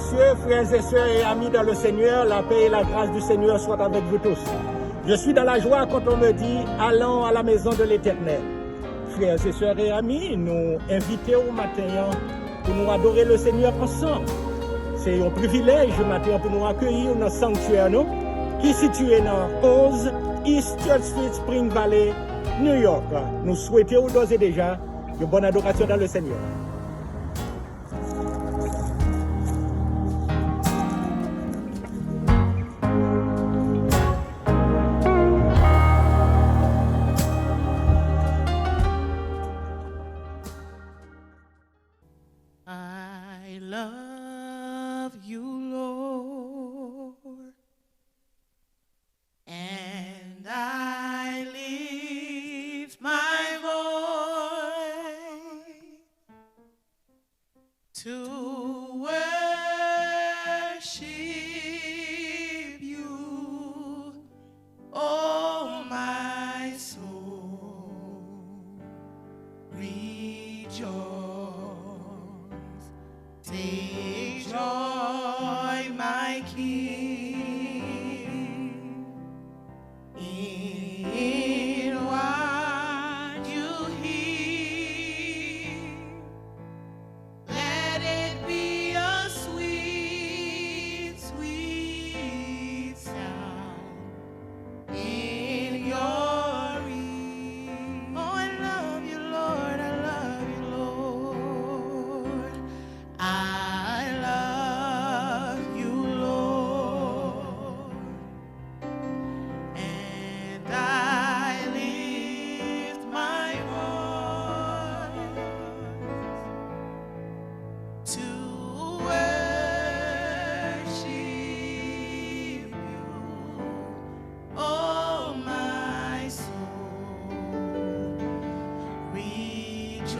messieurs, frères et sœurs et amis dans le Seigneur, la paix et la grâce du Seigneur soient avec vous tous. Je suis dans la joie quand on me dit « Allons à la maison de l'Éternel ». Frères et sœurs et amis, nous invitons au matin pour nous adorer le Seigneur ensemble. C'est un privilège matin pour nous accueillir dans le sanctuaire qui est situé dans 11 East Church Street, Spring Valley, New York. Nous souhaitons d'ores et déjà une bonne adoration dans le Seigneur. I love you, Lord, and I lift my voice to worship you, oh my soul, rejoice. Take joy, my King, in what you hear. Let it be a sweet, sweet sound in your ear. Oh, I love you, Lord, I love you, Lord. I love you, Lord, and I lift my voice to worship you, oh my soul, rejoice.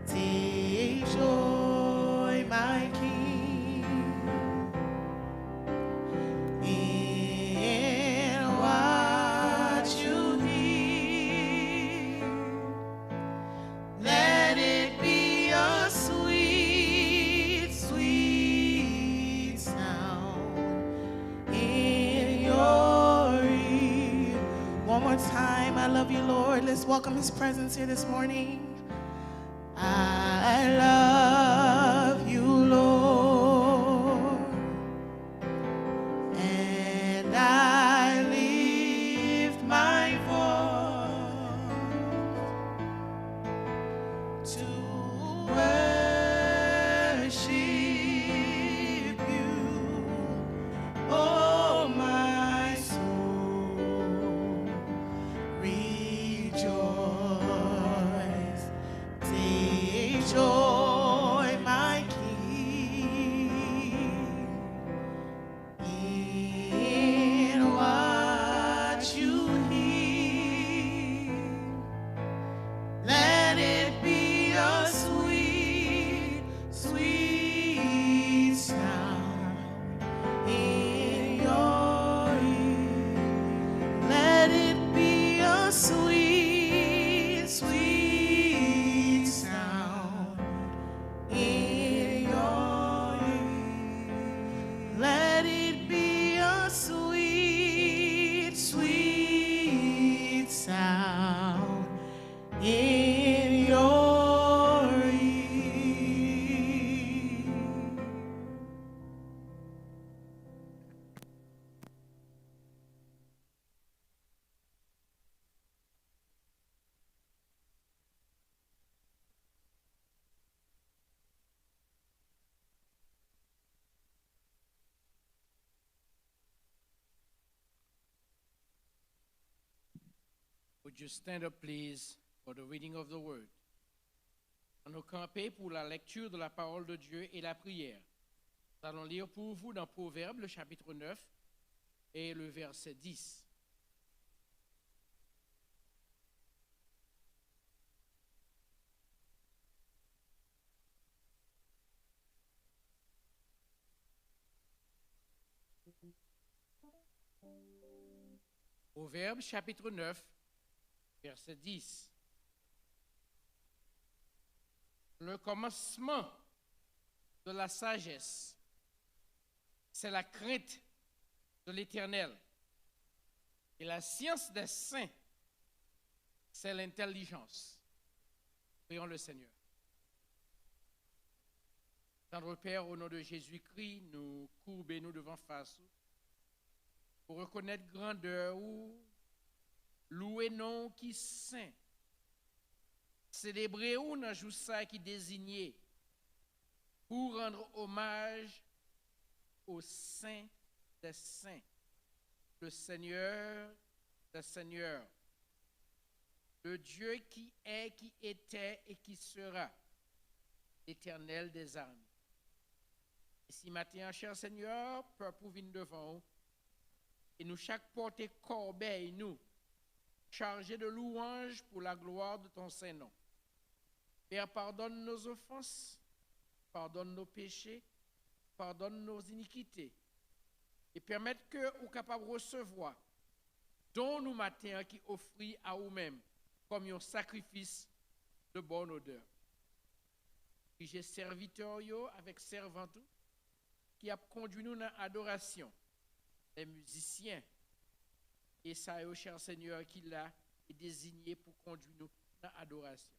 Take joy, my King, in what you hear. Let it be a sweet, sweet sound in your ear. One more time, I love you, Lord. Let's welcome His presence here this morning. I love you, Lord, and I lift my voice to worship you, oh my soul, rejoice. Take joy, my King, in what you hear. Let it be a sweet, sweet sound in your ear. Let it be a sweet, sweet sound in your ear. Let it be a sweet, sweet sound in your ear. Would you stand up, please, for the reading of the word? Nous camper pour la lecture de la parole de Dieu et la prière. Nous allons lire pour vous dans Proverbes, le chapitre 9 et le verset 10. Proverbes, chapitre 9, verset 10. Le commencement de la sagesse, c'est la crainte de l'Éternel. Et la science des saints, c'est l'intelligence. Prions le Seigneur. Tendre Père, au nom de Jésus-Christ, nous courbons devant face pour reconnaître grandeur ou louer non qui saint. Célébrer ou dans jour ça qui désigné pour rendre hommage au Saint des Saints, le Seigneur des Seigneurs, le Dieu qui est, qui était et qui sera, l'Éternel des armées. Et si matin, cher Seigneur, peuple vient devant nous, et nous chaque porter corbeille, nous, chargés de louanges pour la gloire de ton Saint-Nom. Père, pardonne nos offenses, pardonne nos péchés, pardonne nos iniquités, et permette que nous capables de recevoir, dont nous matin qui offrit à nous-mêmes comme un sacrifice de bonne odeur. Et j'ai serviteur avec servant qui a conduit nous dans l'adoration, les musiciens, et ça, cher Seigneur, qui l'a désigné pour conduire nous dans l'adoration.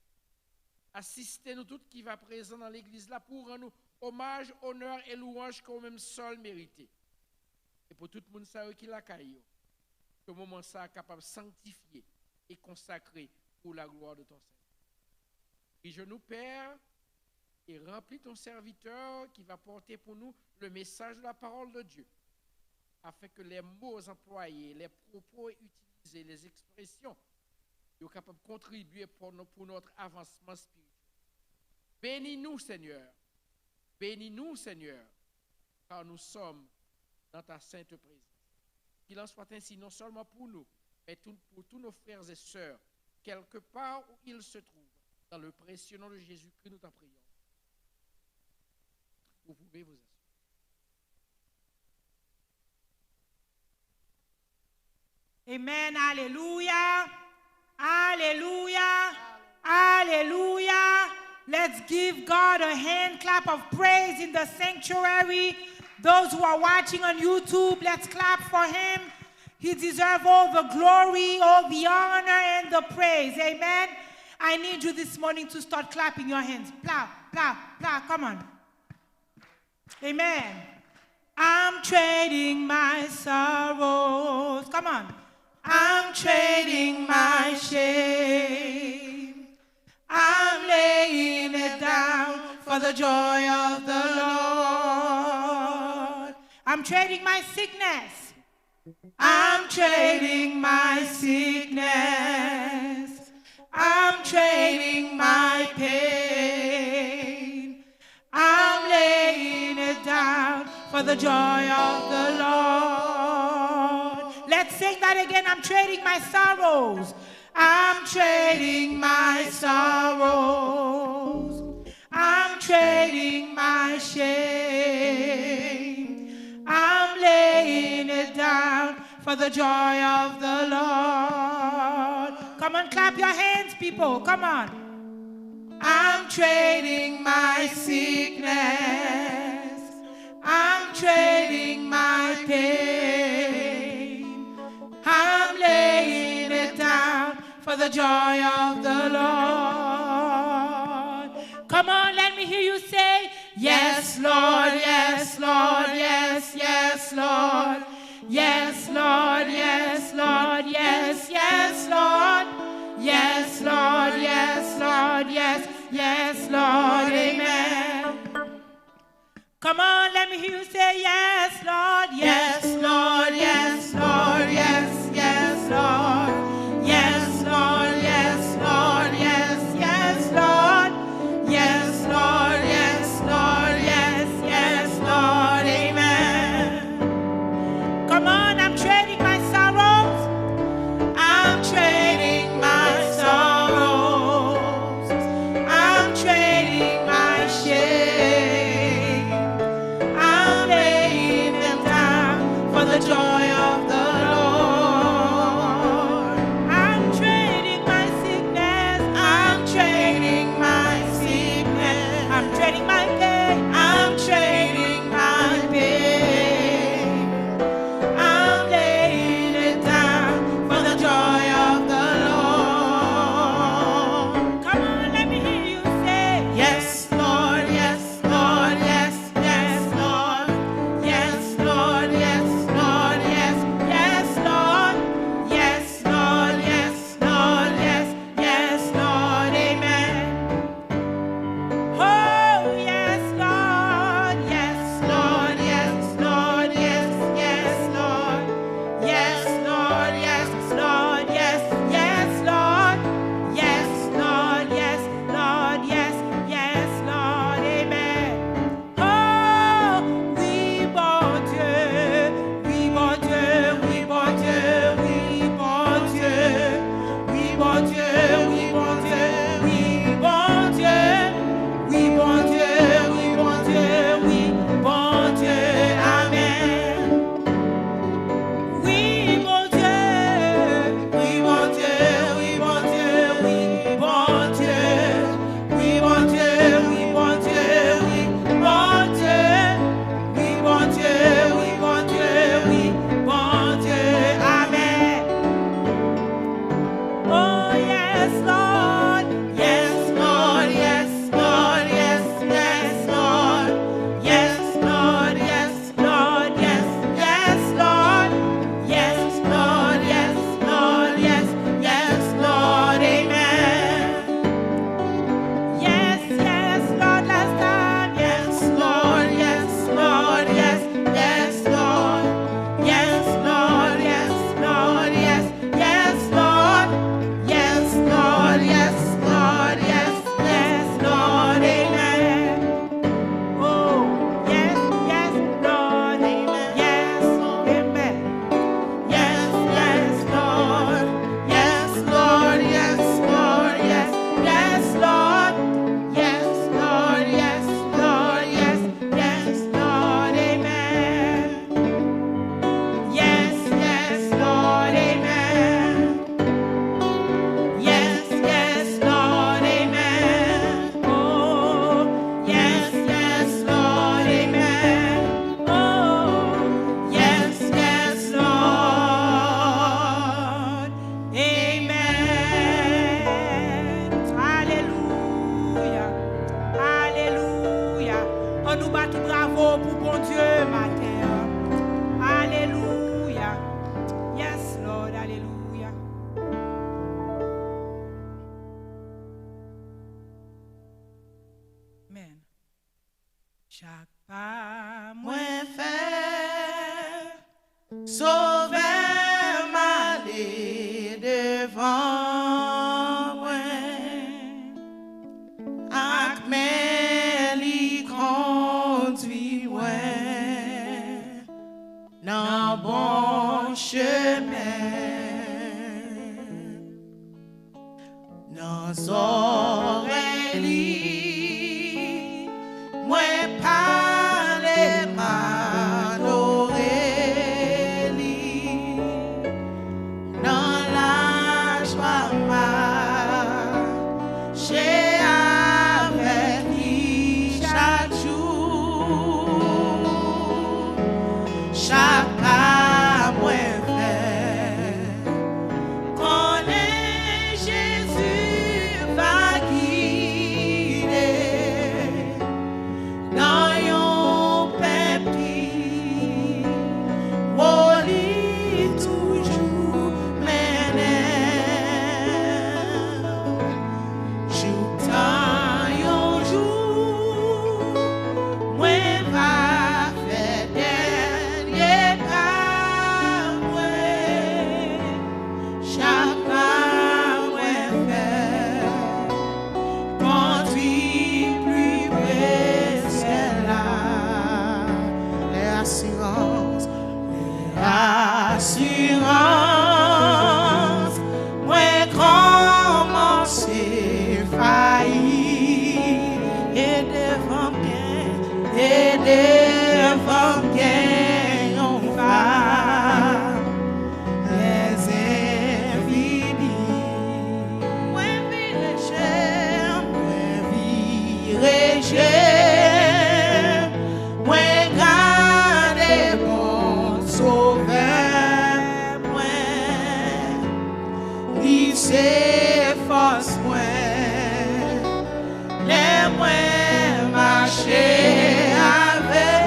Assistez-nous tous qui va présent dans l'église là pour rendre nous hommage, honneur et louange qu'on même seul mérité. Et pour tout le monde qui l'a caillou, que moment ça capable de sanctifier et consacrer pour la gloire de ton Seigneur. Et je nous Père, et remplis ton serviteur qui va porter pour nous le message de la parole de Dieu, afin que les mots employés, les propos utilisés, les expressions, soient capables de contribuer pour notre avancement spirituel. Bénis-nous, Seigneur. Bénis-nous, Seigneur, car nous sommes dans ta sainte présence. Qu'il en soit ainsi, non seulement pour nous, mais pour tous nos frères et sœurs, quelque part où ils se trouvent. Dans le précieux nom de Jésus-Christ, nous t'en prions. Vous pouvez vous asseoir. Amen. Hallelujah. Hallelujah. Hallelujah. Let's give God a hand clap of praise in the sanctuary. Those who are watching on YouTube, let's clap for him. He deserves all the glory, all the honor, and the praise. Amen. I need you this morning to start clapping your hands. Plow, plow, plow. Come on. Amen. I'm trading my sorrows. Come on. I'm trading my shame. I'm laying it down for the joy of the Lord. I'm trading my sickness. I'm trading my sickness. I'm trading my pain. I'm laying it down for the joy of the Lord. Let's sing that again. I'm trading my sorrows. I'm trading my sorrows. I'm trading my shame. I'm laying it down for the joy of the Lord. Come on, clap your hands, people. Come on. I'm trading my sickness. I'm trading my pain. I'm laying it down for the joy of the Lord. Come on, let me hear you say, yes, Lord, yes, Lord, yes, yes, Lord. Yes, Lord, yes, Lord, yes, yes, Lord. Yes, Lord, yes, Lord, yes, yes, Lord, amen. Come on, let me hear you say, yes, Lord, yes, Lord, yes, Lord, yes, yes, Lord. Yes, Lord, yes, Lord, yes, yes, Lord. Yes, Lord, yes, Lord, yes, yes, Lord, amen. Come on, I'm trading my sorrows. I'm trading my sorrows. I'm trading my shame. I'm laying them down chaque pas moi Moi fait sauver m'aller devant moi. Ak mais li conduit moi dans bon chemin. Dans oreilles, moi parler ma l'oreille. Dans la joie marcher avec lui chaque jour. Chaque pas moi fait connaît Jésus va guider dans yon peuple où lui toujours menait. J'entends yon jour moi va faire dernier pas moi. Chaque pas moi fait conduit plus près là. L'assurance, moi commencer faillir et devant bien on va les invités. Moi virer, moi garder bon sauveur, moi lycée force moi, les moi marcher avec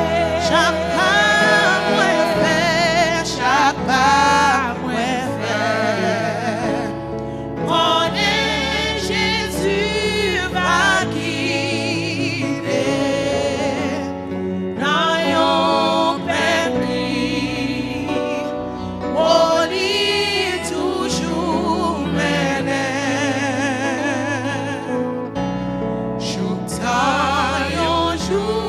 chaque pas moi faire, chaque pas moi faire. Mon Jésus va guider dans yon peuple où lui toujours menait. J'entends yon jour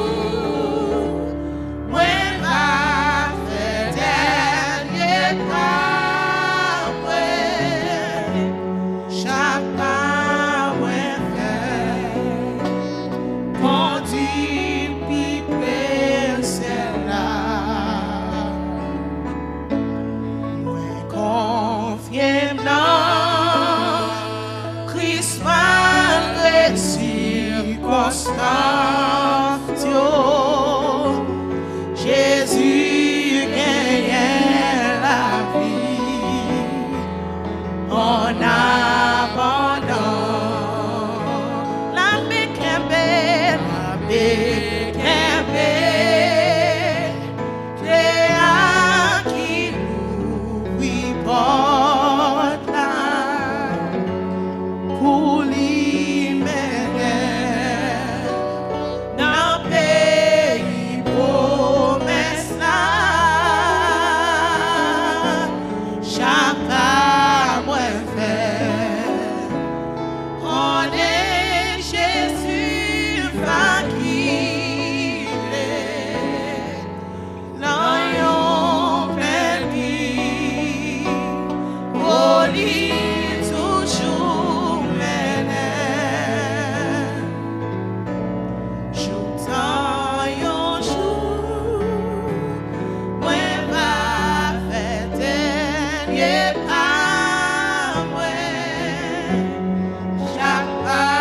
moi va faire dernier pas moi. Chaque pas moi fait conduit plus près celle-là. Moi confié dans Christ malgré circonstances. Jésus gagne la vie en abandon. La békembe, créa qui nous porte là pour lui mener dans le pays promesse là. Chaque pas moi fait on est Jésus va guider dans yon pays où lui toujours menait. J'entends yon jour moi va faire dernier pas moi. Chaque pas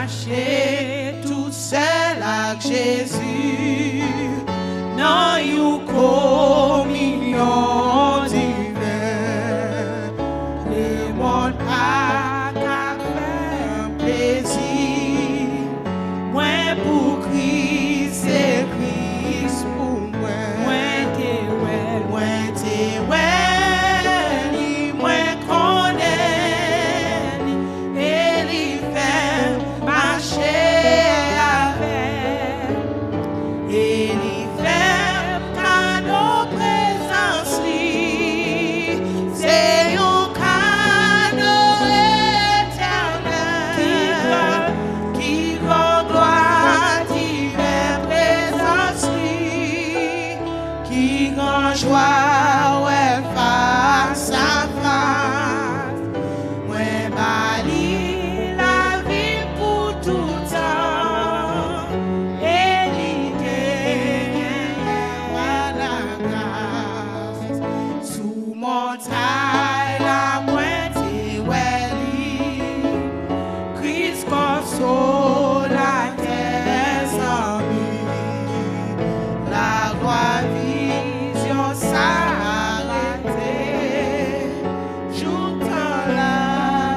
marcher tout seul avec Jésus. Dans une communion divine, les mondes pas qu'à faire plaisir. Moi pour Christ, c'est Christ pour moi. Moi t'es well, moi connais, et il fait marcher avec, et il fait cadeau présence lui, c'est un cadeau éternel qui va gloire divine présence lui, qui grand joie ouais face à face. Moi bali la vie pour tout temps, et l'idée la grâce sous montagne la moitié welli Christ console la terre sans lui, la gloire vision s'arrêter, j'entends la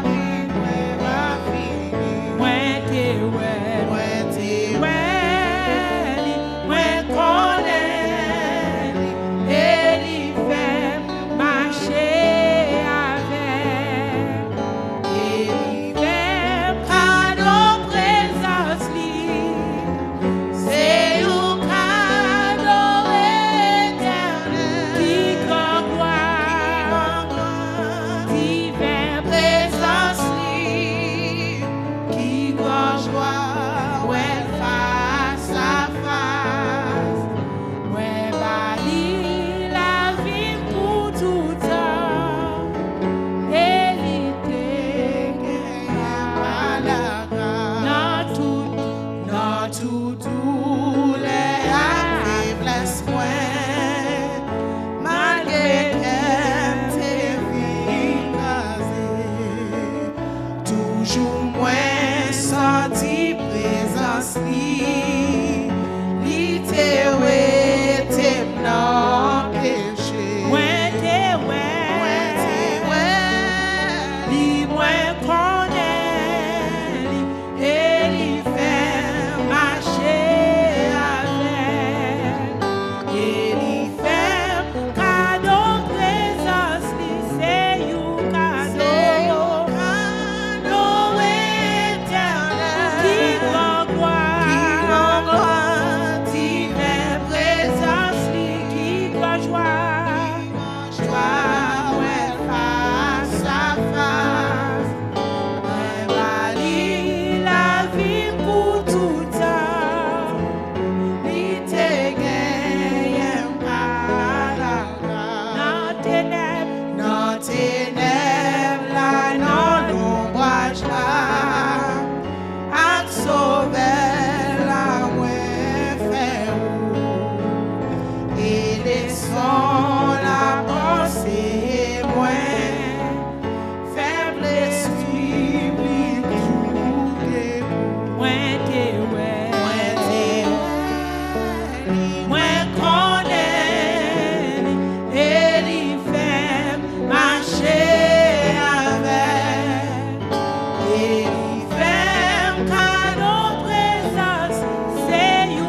vie va finir. Moi t'es well, moi connais, et il fait marcher avec, et il fait cadeau présence lui, c'est un cadeau éternel qui grand gloire divine présence lui, qui grand joie ouais face à face. Ouais bali la vie pour tout temps, et l'idée à la grâce dans tout douleur à faiblesse moi, malgré qu'elle t'ait écrasé, toujours moins senti présence li t'est ouais t'es non péché. Moi t'es ouais, li moi connais, et li fait marcher avec, et li fait cadeau présence li, c'est you cadeau éternel qui grand gloire divine présence li, qui grand joie ouais face à face. Ouais bali la vie pour tout temps, li te gagné par la grâce. Dans ténèbres là, dans l'ombrage là, ak sauver la moins fait et laissons la pensée moins faible esprit lui tout moi t'es moi connais, et il fait marcher avec, et il fait cadeau présence, c'est un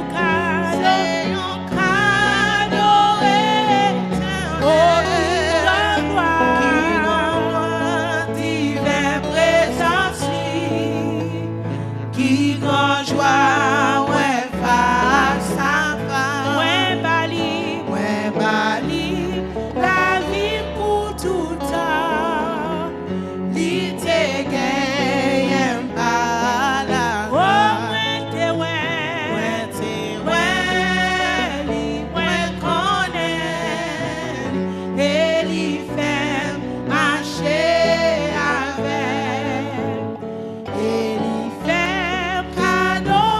cadeau éternel, oh gloire divine présence qui grand joie ouais face à face. Ouais bali la vie pour tout temps, li te gagné par la grâce. Li moi connais, et li fait marcher avec, et li fait cadeau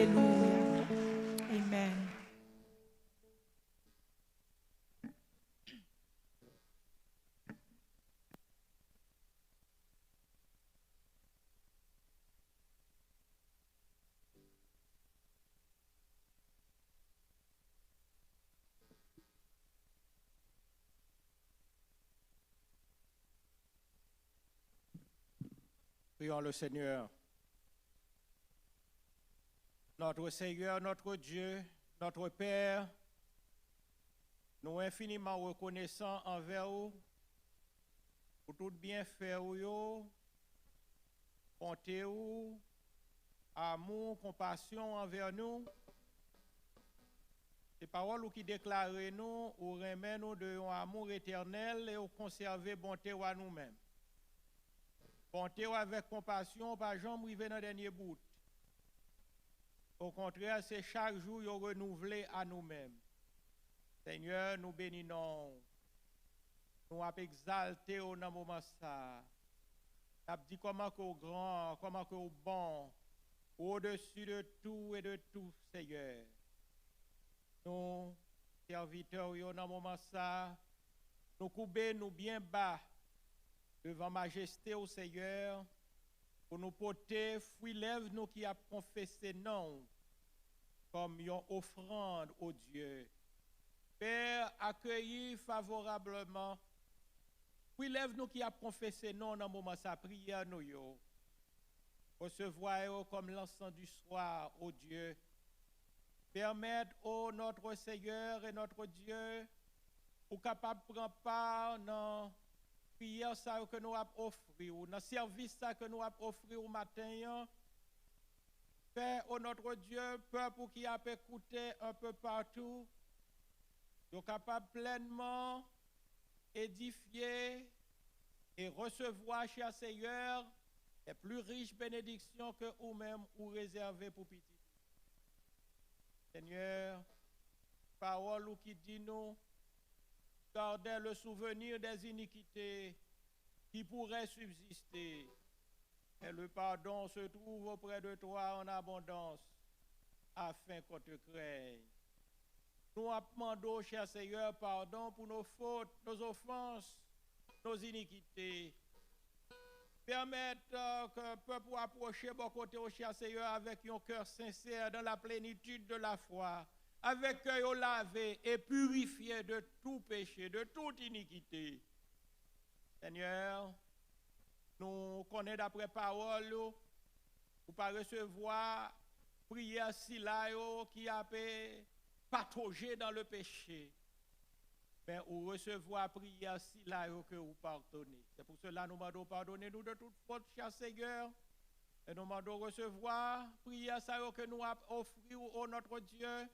Alléluia. Amen. Prions le Seigneur. Notre Seigneur, notre Dieu, notre Père, nous infiniment reconnaissants envers vous pour tout bienfait, bonté, amour, compassion envers nous. Ces paroles qui déclarent nous, ou remet nous de un amour éternel et au conserver bonté à nous-mêmes. Bonté avec compassion, pas jamais arriver dans le dernier bout. Au contraire, c'est chaque jour renouvelé à nous-mêmes. Seigneur, nous bénissons. Nous avons exalté au moment ça. Nous avons dit comment que grand, comment que bon, au-dessus de tout et de tout, Seigneur. Nous, serviteurs, au moment ça, nous coupons nous bien bas devant majesté au Seigneur, pour nous porter, fruit lève nous qui a confessé non, comme une offrande au Dieu. Père, accueillis favorablement, fruit lève nous qui a confessé non dans le moment sa prière nous yo. Recevoir comme l'encens du soir, au Dieu. Permettre, ô notre Seigneur et notre Dieu, pour capable de prendre part dans prière ça que nous avons offert, dans le service ça que nous avons offert au matin, Père, ô notre Dieu, peuple qui a écouté un peu partout, nous capable pleinement édifier et recevoir, cher Seigneur, les plus riches bénédictions que vous-même vous réservez pour petit. Seigneur, parole qui dit nous, gardez le souvenir des iniquités qui pourraient subsister. Et le pardon se trouve auprès de toi en abondance, afin qu'on te craigne. Nous demandons, cher Seigneur, pardon pour nos fautes, nos offenses, nos iniquités. Permettre que le peuple approche bon côté au cher Seigneur avec un cœur sincère dans la plénitude de la foi, avec cœur lavé et purifié de tout péché, de toute iniquité. Seigneur, nous connaissons d'après parole, pour pas recevoir prière si là qui a patauger dans le péché. Mais ou recevoir prière si là que vous pardonnez. C'est pour cela que nous demandons pardonner nous de toute faute, cher Seigneur. Et nous demandons recevoir prière ça que nous avons offert au notre Dieu.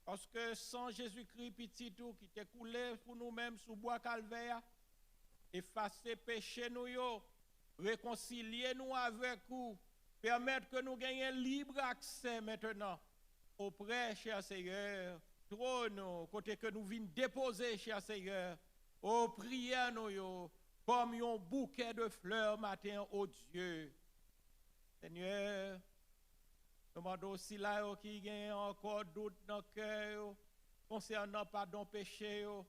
Parce que sans Jésus-Christ, petit tout qui t'est coulé pour nous-mêmes sous bois calvaire, effacer péché nous, réconcilier nous avec vous, permettre que nous gagnions libre accès maintenant auprès, cher Seigneur, trône, côté que nous venons déposer, cher Seigneur, aux prières nous, comme un bouquet de fleurs matin au Dieu. Seigneur, nous demandons aussi là qui gagne encore doute dans le cœur concernant pardon péché. Nous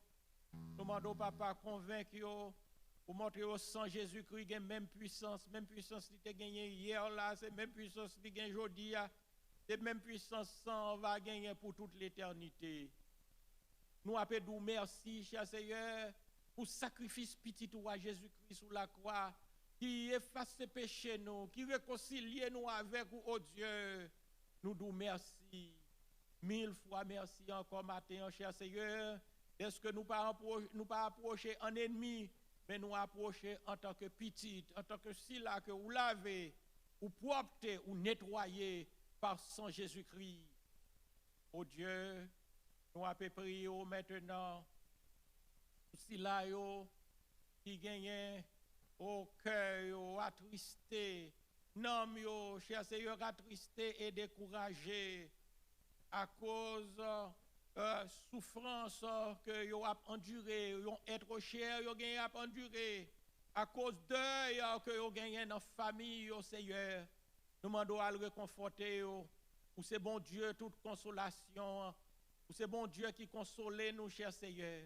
demandons papa convaincre pour montrer au sang Jésus-Christ qu'il y a même puissance qui a gagné hier là, c'est même puissance qui a gagné aujourd'hui, c'est même puissance sang va gagner pour toute l'éternité. Nous appelons merci, cher Seigneur, pour le sacrifice petit à Jésus-Christ sur la croix, qui efface ses péchés nous, qui réconcilie nous avec vous, oh Dieu. Nous disons merci. 1000 fois merci encore matin, cher Seigneur. Est-ce que nous ne pas approcher en ennemi, mais nous approcher en tant que petit, en tant que si là que vous lavez, ou propter, ou nettoyer par sang Jésus-Christ. Oh Dieu, nous avons prié maintenant, si là qui gagne au cœur, attristé, non, cher Seigneur, attristé et découragé à cause souffrance que vous avez enduré, vous être cher, vous avez enduré, à cause deuil que vous avez dans la famille, Seigneur. Nous demandons à le réconforter, ou Ou c'est bon Dieu, toute consolation. Ou c'est bon Dieu qui console nous, cher Seigneur.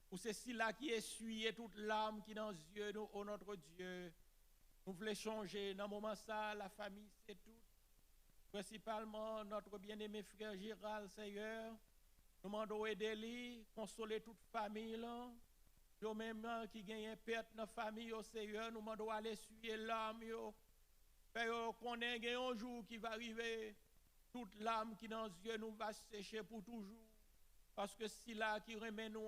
Ou c'est cela qui essuie toute l'âme qui dans les yeux, nous, oh notre Dieu. Nous voulons changer. Dans le moment ça, la famille, c'est tout. Principalement, notre bien-aimé frère Gérald, Seigneur. Nous demandons aider, consoler toute famille. Nous même qui gagnent perte dans la famille, au Seigneur, nous demandons aller essuyer l'âme. Qu'on ait un jour qui va arriver. Toute l'âme qui dans les yeux nous va sécher pour toujours. Parce que si là qui remet nous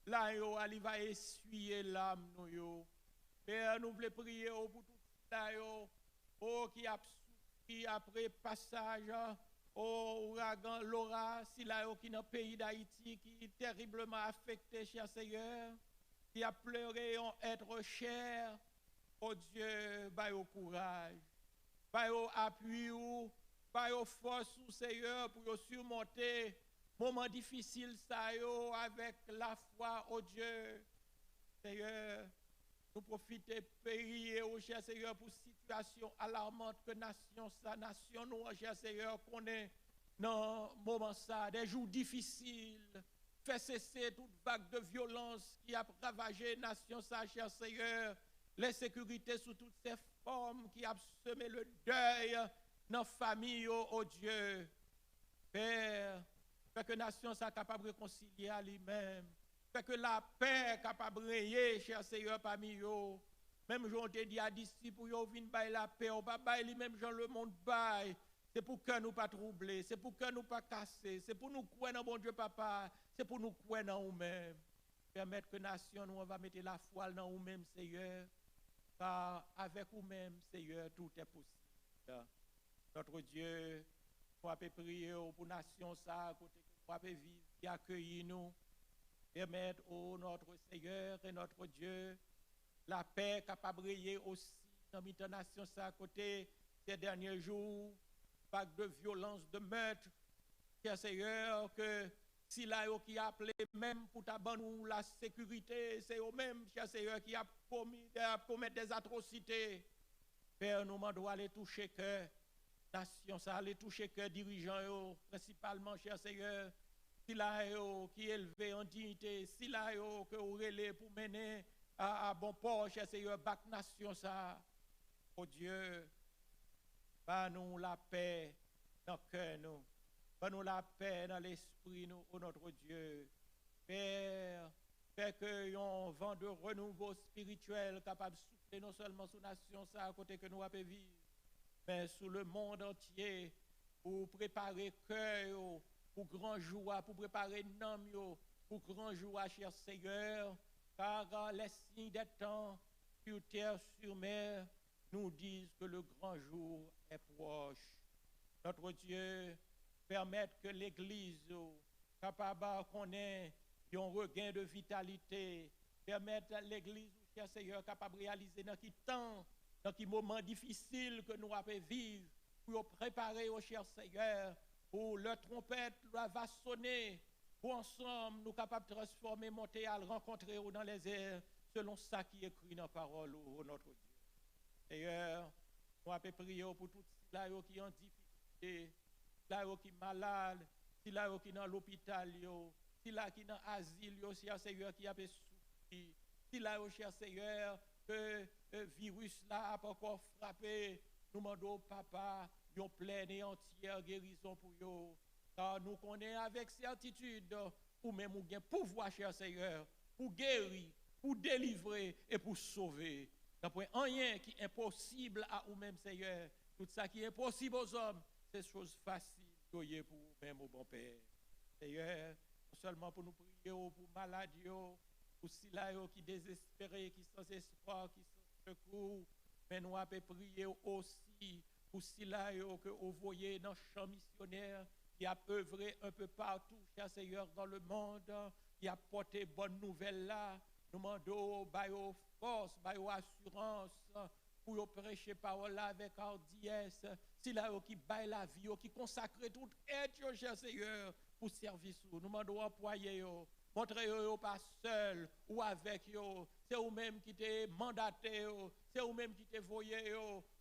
là, il va essuyer l'âme. Père, nous voulons prier pour tout ça, qui a souffert après passage au ouragan Laura, si là qui est dans le pays d'Haïti, qui est terriblement affecté, cher Seigneur, qui a pleuré en être cher. Oh Dieu, bah au courage, bah au appui, bah au force, Seigneur, pour surmonter moment difficile ça yo avec la foi au Dieu. Seigneur, nous profitons prier au cher Seigneur pour situation alarmante que nation nous cher Seigneur connaît dans moment ça des jours difficiles. Fais cesser toute vague de violence qui a ravagé nation ça cher Seigneur. L'insécurité sous toutes ses formes qui a semé le deuil dans la famille oh Dieu. Père, fait que la nation soit capable de réconcilier à lui-même. Fait que la paix est capable de régner, cher Seigneur, parmi eux. Même Jean te dit à disciples, pour qu'ils viennent bailler la paix, on va bailler lui-même, Jean le monde baille. C'est pour que nous pas troubler, c'est pour que nous pas casser, c'est pour nous croire dans bon Dieu, papa, c'est pour nous croire dans nous-mêmes. Permettre que la nation, nous, on va mettre la foi dans nous-mêmes, Seigneur. Car avec nous-mêmes, Seigneur, tout est possible. Notre Dieu, nous avons prié pour la nation, ça, côté que nous avons vivre, qui accueillit nous. Permettre, oh notre Seigneur et notre Dieu, la paix capable de briller aussi dans notre nation, ça, à côté ces derniers jours, vague de violence, de meurtre. Cher Seigneur, que si là, qui a appelé même pour nous la sécurité, c'est eux-mêmes, cher Seigneur, qui a commis des atrocités. Père, nous demandons aller toucher cœur. Nation, ça aller toucher cœur dirigeants, principalement, cher Seigneur, si là qui est élevé en dignité, si là que vous relais pour mener à bon port, cher Seigneur, bac nation, ça, oh Dieu, pas nous la paix dans le cœur, nous, pas nous la paix dans l'esprit, nous, oh notre Dieu, Père, fait que un vent de renouveau spirituel capable de souffler non seulement sur la nation, ça, à côté que nous avons vivre, mais sur le monde entier, pour préparer cœur, pour grand joie, pour préparer l'âme, pour grand joie, cher Seigneur, car les signes des temps, sur terre, sur mer, nous disent que le grand jour est proche. Notre Dieu, permettre que l'Église, capable qu'on ait un regain de vitalité, permettre à l'Église, cher Seigneur, capable de réaliser dans qui temps, dans qui moment difficile que nous avons vivre, pour préparer au cher Seigneur, pour le trompette va sonner, pour ensemble nous capables de transformer Montréal, rencontrer dans les airs, selon ça qui est écrit dans la parole de notre Dieu. D'ailleurs, nous avons prié pour tous ceux qui ont en difficulté, ceux qui sont malades, ceux qui sont dans l'hôpital, ceux qui sont dans l'asile, cher Seigneur, qui a souffert, ceux, cher Seigneur, que le virus là a pas encore frappé, nous demandons, papa, une pleine et entière guérison pour eux. Car nous connaissons avec certitude, ou même nous avons pouvoir, cher Seigneur, pour guérir, pour délivrer et pour sauver. D'après rien qui est impossible à vous-même, Seigneur. Tout ça qui est impossible aux hommes, c'est chose facile pour vous-même, au bon Père. Seigneur, non seulement pour nous prier pour maladies, pour ceux qui désespérés, qui sont sans espoir, qui sont secours, mais nous avons prié aussi pour ceux que vous voyez dans le champ missionnaire, qui a œuvré un peu partout, cher Seigneur, dans le monde, qui a porté bonne nouvelle là. Nous demandons force, assurance, pour prêcher parole là avec hardiesse. C'est là qui baille la vie, qui consacre toute aide, cher Seigneur, pour service. Nous demandons employer, Montrez-vous pas seul ou avec eux. C'est vous-même qui t'es mandaté, c'est vous-même qui t'es voyé,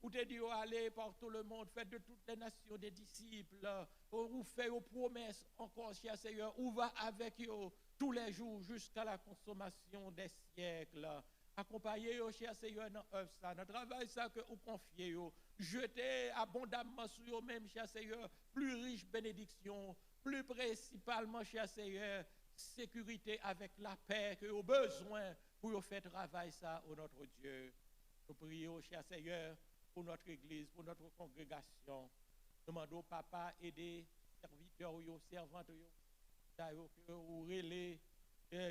ou t'es dit allez par tout le monde, faites de toutes les nations des disciples, ou faites vos promesses encore, cher Seigneur, ou va avec eux tous les jours jusqu'à la consommation des siècles. Accompagnez-vous, cher Seigneur, dans l'œuvre ça, dans le travail ça que vous confiez, jetez abondamment sur eux-mêmes, cher Seigneur, plus riche bénédiction, plus principalement, cher Seigneur, sécurité avec la paix que vous avez besoin pour faire travail ça au notre Dieu. Nous prions, cher Seigneur, pour notre Église, pour notre congrégation. Nous demandons, Papa, aider serviteurs, servantes, que vous relais,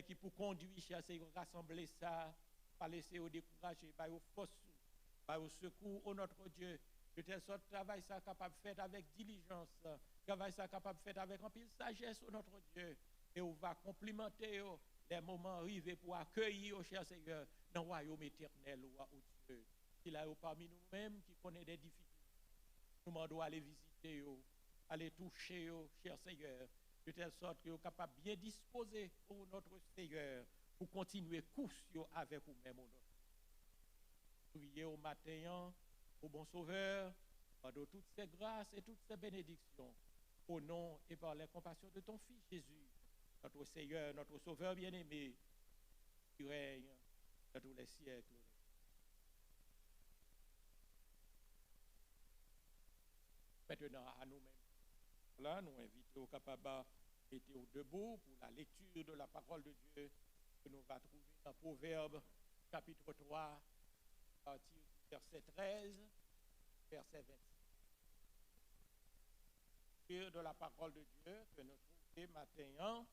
qui pour conduire, cher Seigneur, rassembler ça, pas laisser vous décourager, par vos forces, par vos secours au notre Dieu. De telle sorte, travail ça capable de faire avec diligence, travail ça capable de faire avec un peu de sagesse au notre Dieu. Et on va complimenter les moments arrivés pour accueillir, cher Seigneur, dans le royaume éternel, au Dieu. Il y a parmi nous-mêmes qui connaissent des difficultés. Nous demandons aller visiter, aller toucher, cher Seigneur, de telle sorte que vous capable bien disposer pour notre Seigneur, pour continuer course avec vous-même. Priez au matin, au bon Sauveur, pendant toutes ces grâces et toutes ces bénédictions, au nom et par la compassion de ton Fils Jésus, notre Seigneur, notre Sauveur bien-aimé, qui règne dans tous les siècles. Maintenant, à nous-mêmes, là, nous invitons au Kapaba, mettez-vous debout pour la lecture de la parole de Dieu que nous va trouver dans Proverbes, chapitre 3, à partir du verset 13, verset 26. Lecture de la parole de Dieu que nous trouvons maintenant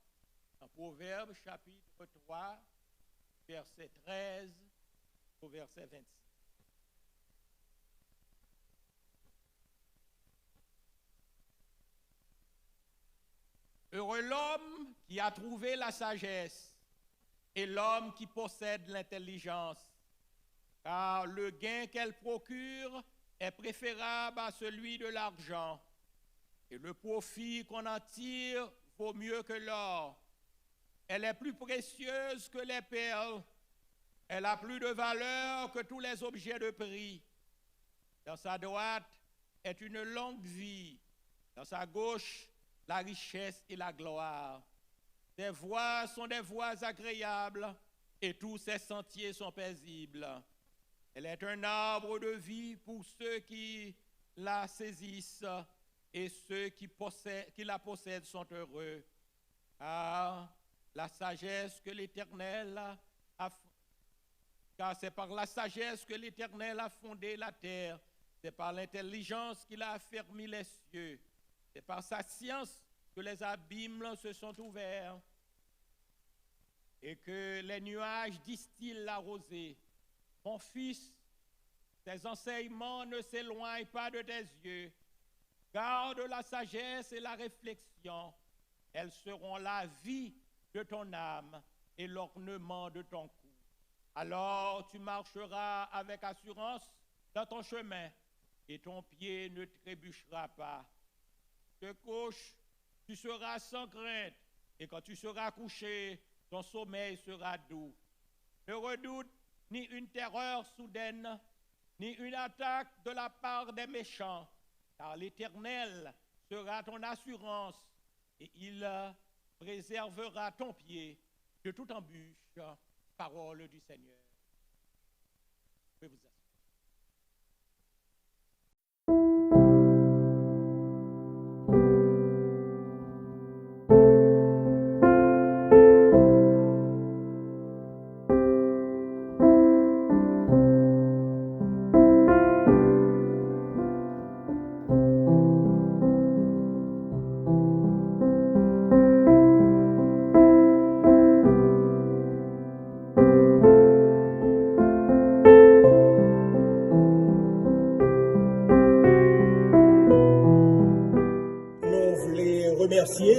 dans Proverbes, chapitre 3, verset 13 au verset 26. Heureux l'homme qui a trouvé la sagesse et l'homme qui possède l'intelligence, car le gain qu'elle procure est préférable à celui de l'argent, et le profit qu'on en tire vaut mieux que l'or. Elle est plus précieuse que les perles, elle a plus de valeur que tous les objets de prix. Dans sa droite est une longue vie, dans sa gauche la richesse et la gloire. Ses voies sont des voies agréables et tous ses sentiers sont paisibles. Elle est un arbre de vie pour ceux qui la saisissent et ceux qui la possèdent sont heureux. Car la sagesse que l'Éternel a, car c'est par la sagesse que l'Éternel a fondé la terre, c'est par l'intelligence qu'il a affermi les cieux. C'est par sa science que les abîmes se sont ouverts et que les nuages distillent la rosée. Mon fils, tes enseignements ne s'éloignent pas de tes yeux. Garde la sagesse et la réflexion. Elles seront la vie de ton âme et l'ornement de ton cou. Alors tu marcheras avec assurance dans ton chemin et ton pied ne trébuchera pas. Te couches, tu seras sans crainte, et quand tu seras couché, ton sommeil sera doux. Ne redoute ni une terreur soudaine, ni une attaque de la part des méchants, car l'Éternel sera ton assurance, et il préservera ton pied de toute embûche. Parole du Seigneur. Je vous assure.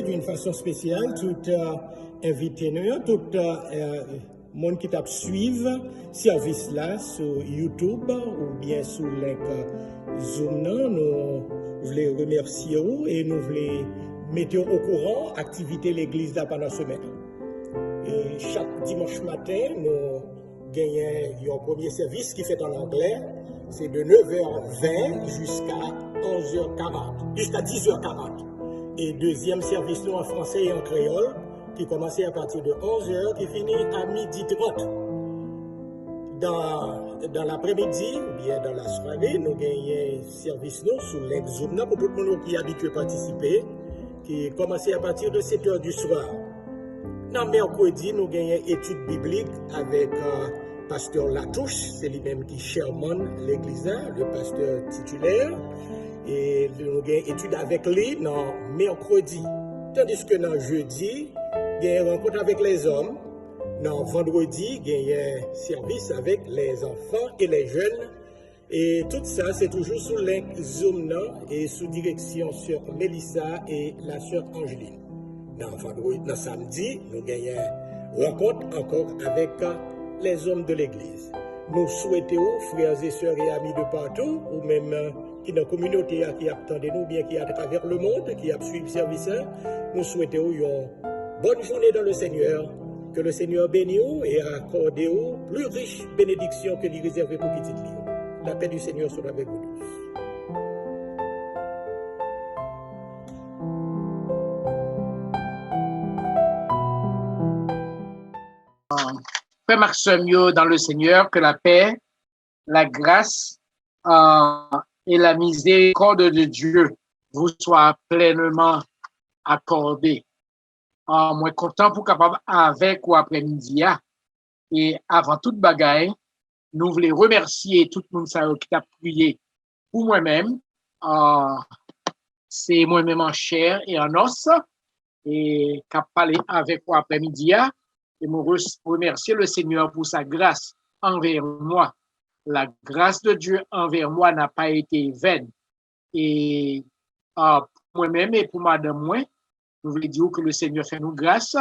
D'une façon spéciale, tout invité nous, tout monde qui t'a suivi service là sur YouTube ou bien sur link Zoom, nous voulons remercier et nous voulons mettre au courant activité l'église là pendant la semaine. Et chaque dimanche matin, nous gagnons un premier service qui fait en anglais. C'est de 9h20 jusqu'à 11h40, jusqu'à 10h40. Et deuxième service, nous en français et en créole, qui commençait à partir de 11h, qui finit à 12h30. Dans l'après-midi, ou bien dans la soirée, nous gagnons un service nous, sous l'exoum pour tout le monde qui est habitué à participer, qui commençait à partir de 7h du soir. Dans mercredi, nous gagnons une étude biblique avec pasteur Latouche, c'est lui-même qui chairman l'église, le pasteur titulaire. Et nous avons une étude avec lui dans mercredi. Tandis que dans jeudi, il y a une rencontre avec les hommes. Dans vendredi, il y a un service avec les enfants et les jeunes. Et tout ça, c'est toujours sous link Zoom et sous direction sur Mélissa et la sœur Angeline. Dans samedi, nous gagnons une rencontre encore avec les hommes de l'église. Nous souhaitons, frères et sœurs et amis de partout, ou même qui dans la communauté qui attendent nous, bien qui à travers le monde, qui a suivi le service, nous souhaitons une bonne journée dans le Seigneur. Que le Seigneur bénisse et accorde plus riche bénédiction que les réservées pour petit livre. La paix du Seigneur soit avec vous tous. Frère Maxime, dans le Seigneur, que la paix, la grâce et la miséricorde de Dieu vous soient pleinement accordées. Moi, content pour capable avec ou après-midi. Et avant toute bagaille, nous voulons remercier tout le monde qui a prié pour moi-même. C'est moi-même en chair et en os et qui a parlé avec ou après-midi. Et moi, remercier le Seigneur pour sa grâce envers moi. La grâce de Dieu envers moi n'a pas été vaine. Et pour moi-même et pour madame moi, nous voulons dire que le Seigneur fait nous grâce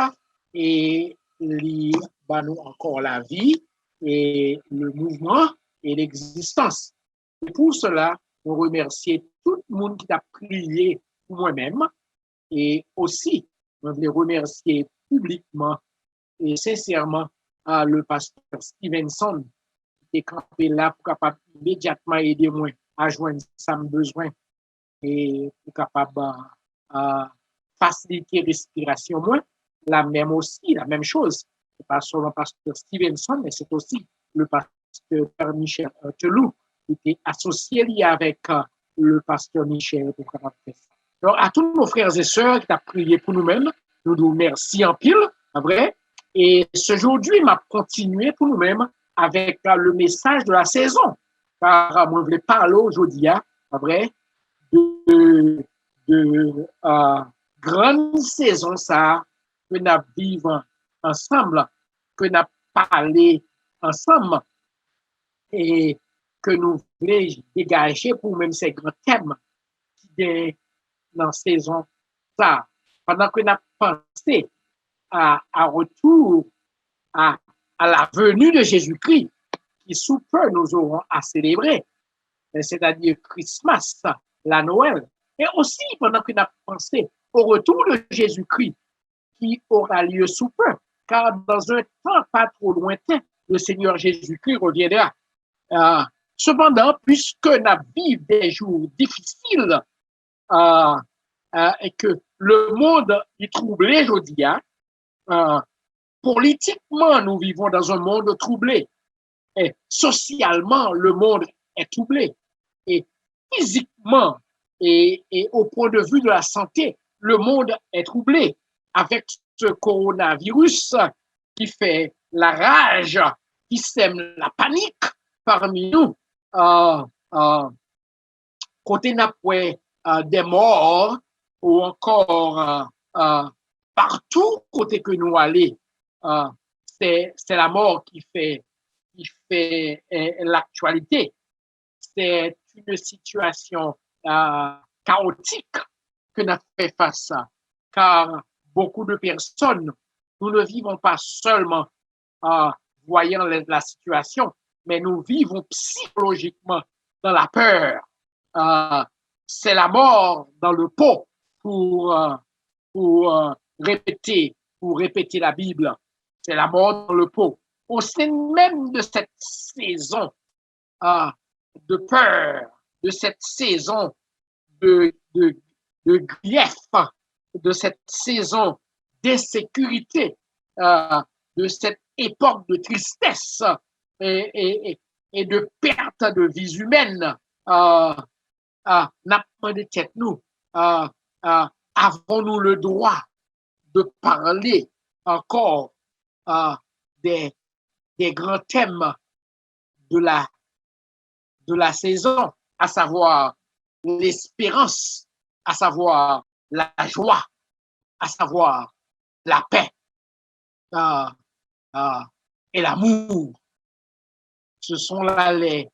et il nous encore la vie et le mouvement et l'existence. Et pour cela, nous remercions tout le monde qui a prié pour moi-même et aussi, nous voulons remercier publiquement et sincèrement le pasteur Stevenson qui est campé là pour capable immédiatement aider moi à joindre ça besoin et pour capable faciliter respiration moi, la même chose. C'est pas seulement le pasteur Stevenson, mais c'est aussi le pasteur Michel Telou qui était associé avec le pasteur Michel pour capable faire ça. Donc, à tous nos frères et sœurs qui ont prié pour nous-mêmes, nous nous remercions en pile, vrai. Et aujourd'hui, m'a continué pour nous-mêmes avec le message de la saison. Car moi, je voulais parler aujourd'hui, vrai, de grande saison ça que nous vivons ensemble, que nous parlons ensemble et que nous voulons dégager pour même ces grands thèmes qui sont dans la saison ça. Pendant que nous pensons à retour à la venue de Jésus-Christ, qui sous peu nous aurons à célébrer, c'est-à-dire Christmas, la Noël. Et aussi, pendant que nous pensons au retour de Jésus-Christ, qui aura lieu sous peu, car dans un temps pas trop lointain, le Seigneur Jésus-Christ reviendra. Cependant, puisque nous vivons des jours difficiles et que le monde est troublé aujourd'hui, politiquement, nous vivons dans un monde troublé. Et socialement, le monde est troublé. Et physiquement, et au point de vue de la santé, le monde est troublé avec ce coronavirus qui fait la rage, qui sème la panique parmi nous. Côté n'après des morts ou encore partout côté que nous allons, c'est la mort qui fait l'actualité. C'est une situation chaotique que nous fait face à, car beaucoup de personnes, nous ne vivons pas seulement voyant la situation, mais nous vivons psychologiquement dans la peur. C'est la mort dans le pot pour répéter la Bible. c'est la mort dans le pot. Au sein même de cette saison de peur, de cette saison de grief, de cette saison d'insécurité, de cette époque de tristesse et de perte de vie humaine, n'a pas de tête nous. Avons-nous le droit de parler encore des grands thèmes de la saison, à savoir l'espérance, à savoir la joie, à savoir la paix et l'amour. Ce sont là les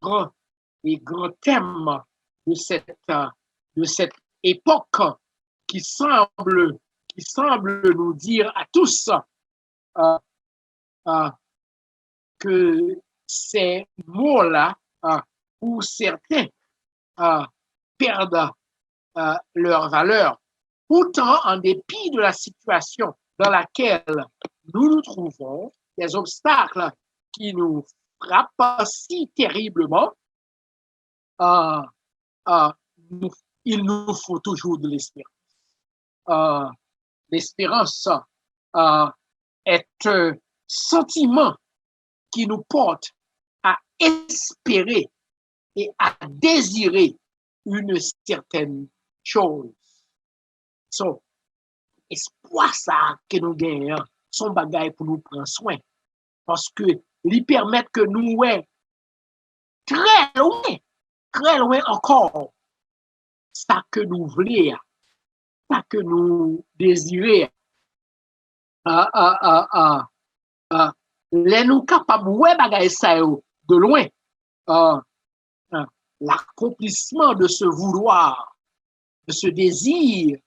grands thèmes de cette époque qui semble nous dire à tous que ces mots-là, pour certains, perdent leur valeur. Pourtant, en dépit de la situation dans laquelle nous nous trouvons, des obstacles qui nous frappent si terriblement, il nous faut toujours de l'espérance. L'espérance est un sentiment qui nous porte à espérer et à désirer une certaine chose. So, espoir ça que nous gagnons, son bagage pour nous prendre soin. Parce que lui permettre que nous, très loin encore, ça que nous voulons, ça que nous désirons. Les nous capables de bagage ça de loin. L'accomplissement de ce vouloir, de ce désir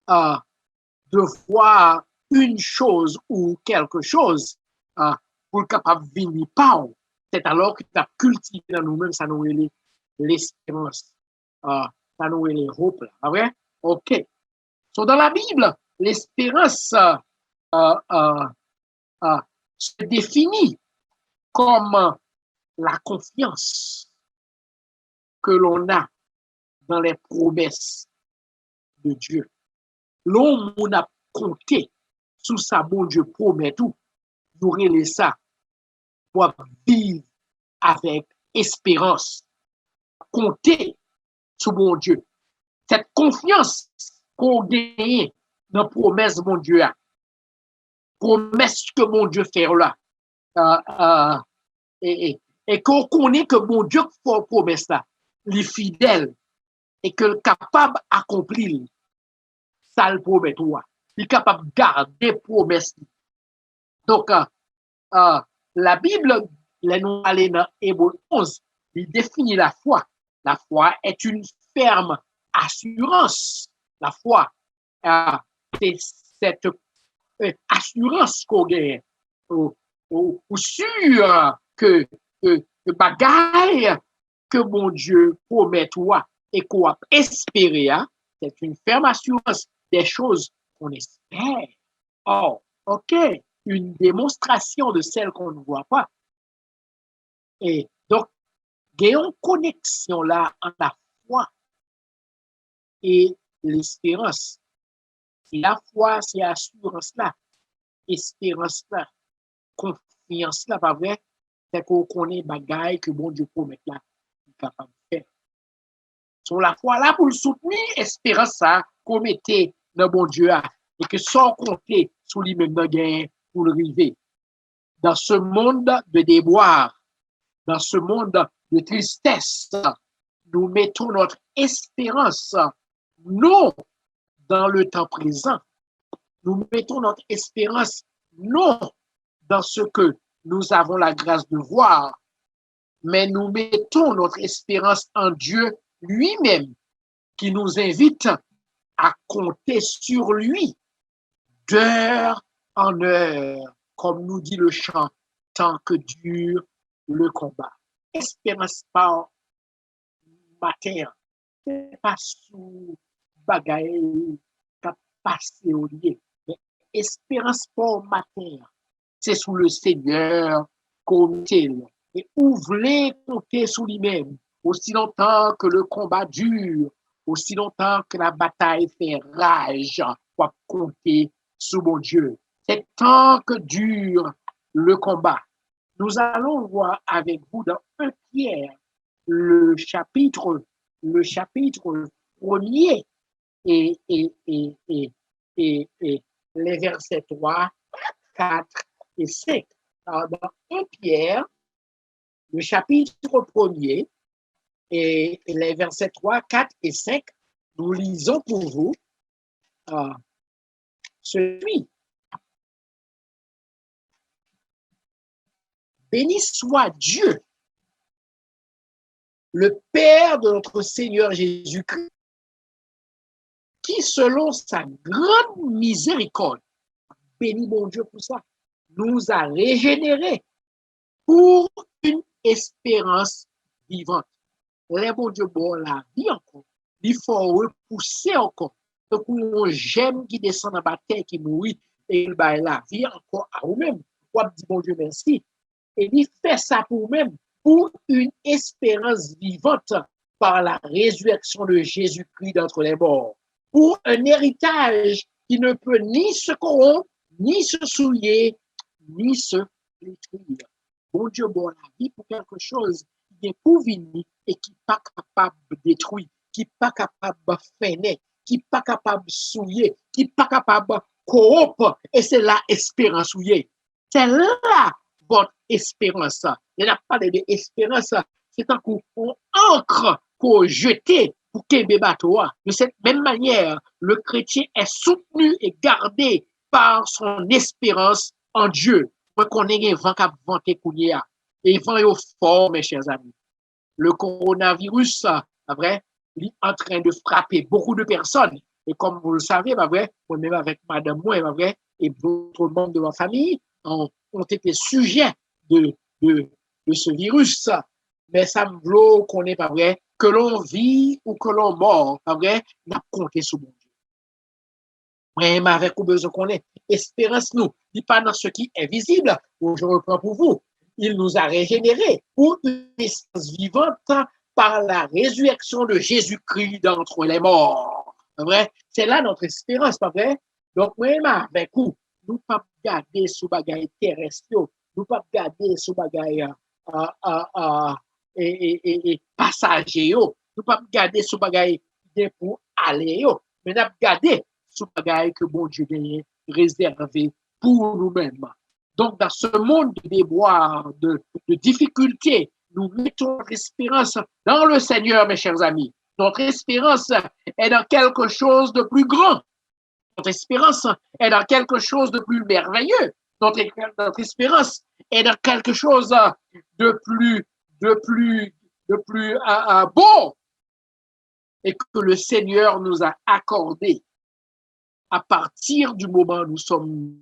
de voir une chose ou quelque chose pour être capable de venir par. C'est alors que tu as cultivé dans nous-mêmes, ça nous est l'espérance, ça nous est le hope. Là, vrai? OK. So, dans la Bible, l'espérance se définit comme la confiance que l'on a dans les promesses de Dieu. L'homme a compté sous sa bon Dieu promet tout, nous relève ça pour vivre avec espérance. Compter sur mon Dieu. Cette confiance qu'on gagne dans la promesse de mon Dieu, promesse que mon Dieu fait là, et qu'on connaît que mon Dieu fait promesse là, il est fidèle et que capable d'accomplir ça le promet toi. Il est capable de garder promesse. Donc, la Bible, les nous aller dans Hébreux 11, il définit la foi. La foi est une ferme assurance. La foi, c'est cette assurance qu'on gagne, ou sûr que bagaille que mon Dieu promet toi et qu'on a espéré, c'est une ferme assurance des choses qu'on espère. Oh, OK, une démonstration de celles qu'on ne voit pas. Et donc, il y a une connexion là entre la foi et l'espérance. Et la foi, c'est assurance là, espérance là, confiance là, pas vrai? C'est qu'on connaît bagaille que bon Dieu promet là, il est capable de faire. Sur la foi là pour le soutenir, espérance ça, qu'on mettait dans bon Dieu et que sans compter sur lui-même pour le river. Dans ce monde de déboire, dans ce monde de tristesse, nous mettons notre espérance non dans le temps présent. Nous mettons notre espérance non dans ce que nous avons la grâce de voir, mais nous mettons notre espérance en Dieu lui-même qui nous invite à compter sur lui d'heure en heure, comme nous dit le chant, tant que dure le combat. Espérance par matin, pas sous bagaille, pas passé au lieu, mais espérance formateur. C'est sous le Seigneur qu'on est. Et où voulez compter sous lui-même, aussi longtemps que le combat dure, aussi longtemps que la bataille fait rage, pour compter sous mon Dieu. C'est tant que dure le combat. Nous allons voir avec vous dans 1 Pierre, le chapitre premier et les versets 3, 4 et 5. Alors, dans 1 Pierre, le chapitre premier et les versets 3, 4 et 5, nous lisons pour vous celui. Béni soit Dieu, le Père de notre Seigneur Jésus-Christ, qui, selon sa grande miséricorde, béni mon Dieu pour ça, nous a régénérés pour une espérance vivante. Les bon Dieu, bon, la vie encore, il faut repousser encore. Donc, on j'aime qui descend dans la terre, qui mourit, et il va la vie encore à vous-même. On dit bon Dieu, merci. Et il fait ça pour vous-même, pour une espérance vivante par la résurrection de Jésus-Christ d'entre les morts. Pour un héritage qui ne peut ni se corrompre, ni se souiller, ni se détruire. Bon Dieu, bon la vie pour quelque chose qui est pour venir et qui n'est pas capable de détruire, qui n'est pas capable de freiner, qui n'est pas capable de souiller, qui n'est pas capable de corrompre. Et c'est la espérance souillée. C'est là votre espérance. Il n'y a pas d'espérance. C'est un coup on ancre pour jeter pour qu'il bateau. De cette même manière, le chrétien est soutenu et gardé par son espérance en Dieu. Pour qu'on ait un vent qui a vanté Kounia. Et vent est fort, mes chers amis. Le coronavirus, vrai, il est en train de frapper beaucoup de personnes. Et comme vous le savez, vrai, moi-même avec madame, moi, vrai, et d'autres membres de ma famille ont été sujets de ce virus. Mais ça me veut qu'on est pas vrai, que l'on vit ou que l'on mort, pas vrai, n'a compté sur mon Dieu. Mais avec ou besoin qu'on est, espérance nous, il pas dans ce qui est visible, où je reprends pour vous. Il nous a régénérés pour une espérance vivante par la résurrection de Jésus-Christ d'entre les morts. Pas vrai? C'est là notre espérance, pas vrai? Donc, même avec vous, nous pas garder sous bagaille terrestre, nous pas garder sous bagaille et passager, nous pas garder sous bagaille pour aller, mais nous garder sous bagaille que bon Dieu a réservé pour nous-mêmes. Donc, dans ce monde de déboires, de difficultés, nous mettons notre espérance dans le Seigneur, mes chers amis. Notre espérance est dans quelque chose de plus grand. Notre espérance est dans quelque chose de plus merveilleux. Notre espérance est dans quelque chose de plus beau et que le Seigneur nous a accordé à partir du moment où nous sommes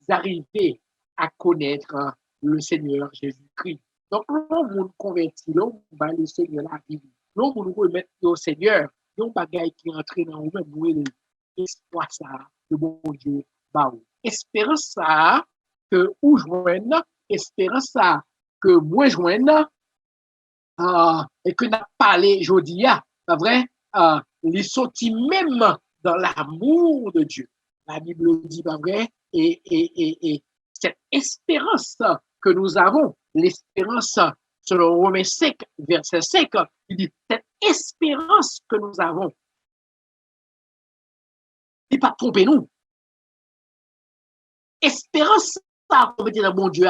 arrivés à connaître le Seigneur Jésus-Christ. Donc, l'on nous convertit, l'on va le Seigneur la vie. L'on nous remet au Seigneur, l'on bagaille qui entre dans nous-mêmes, espoir ça, le bon Dieu, bah oui. Espérance ça, que ou joigne, espérance ça, que moi joigne, et que n'a parlé aujourd'hui, pas vrai, les sortis même dans l'amour de Dieu. La Bible dit, pas vrai, et cette espérance que nous avons, l'espérance, selon Romains 5, verset 5, il dit, cette espérance que nous avons, il n'est pas trompé nous. Espérance, ça, on veut dire, bon Dieu,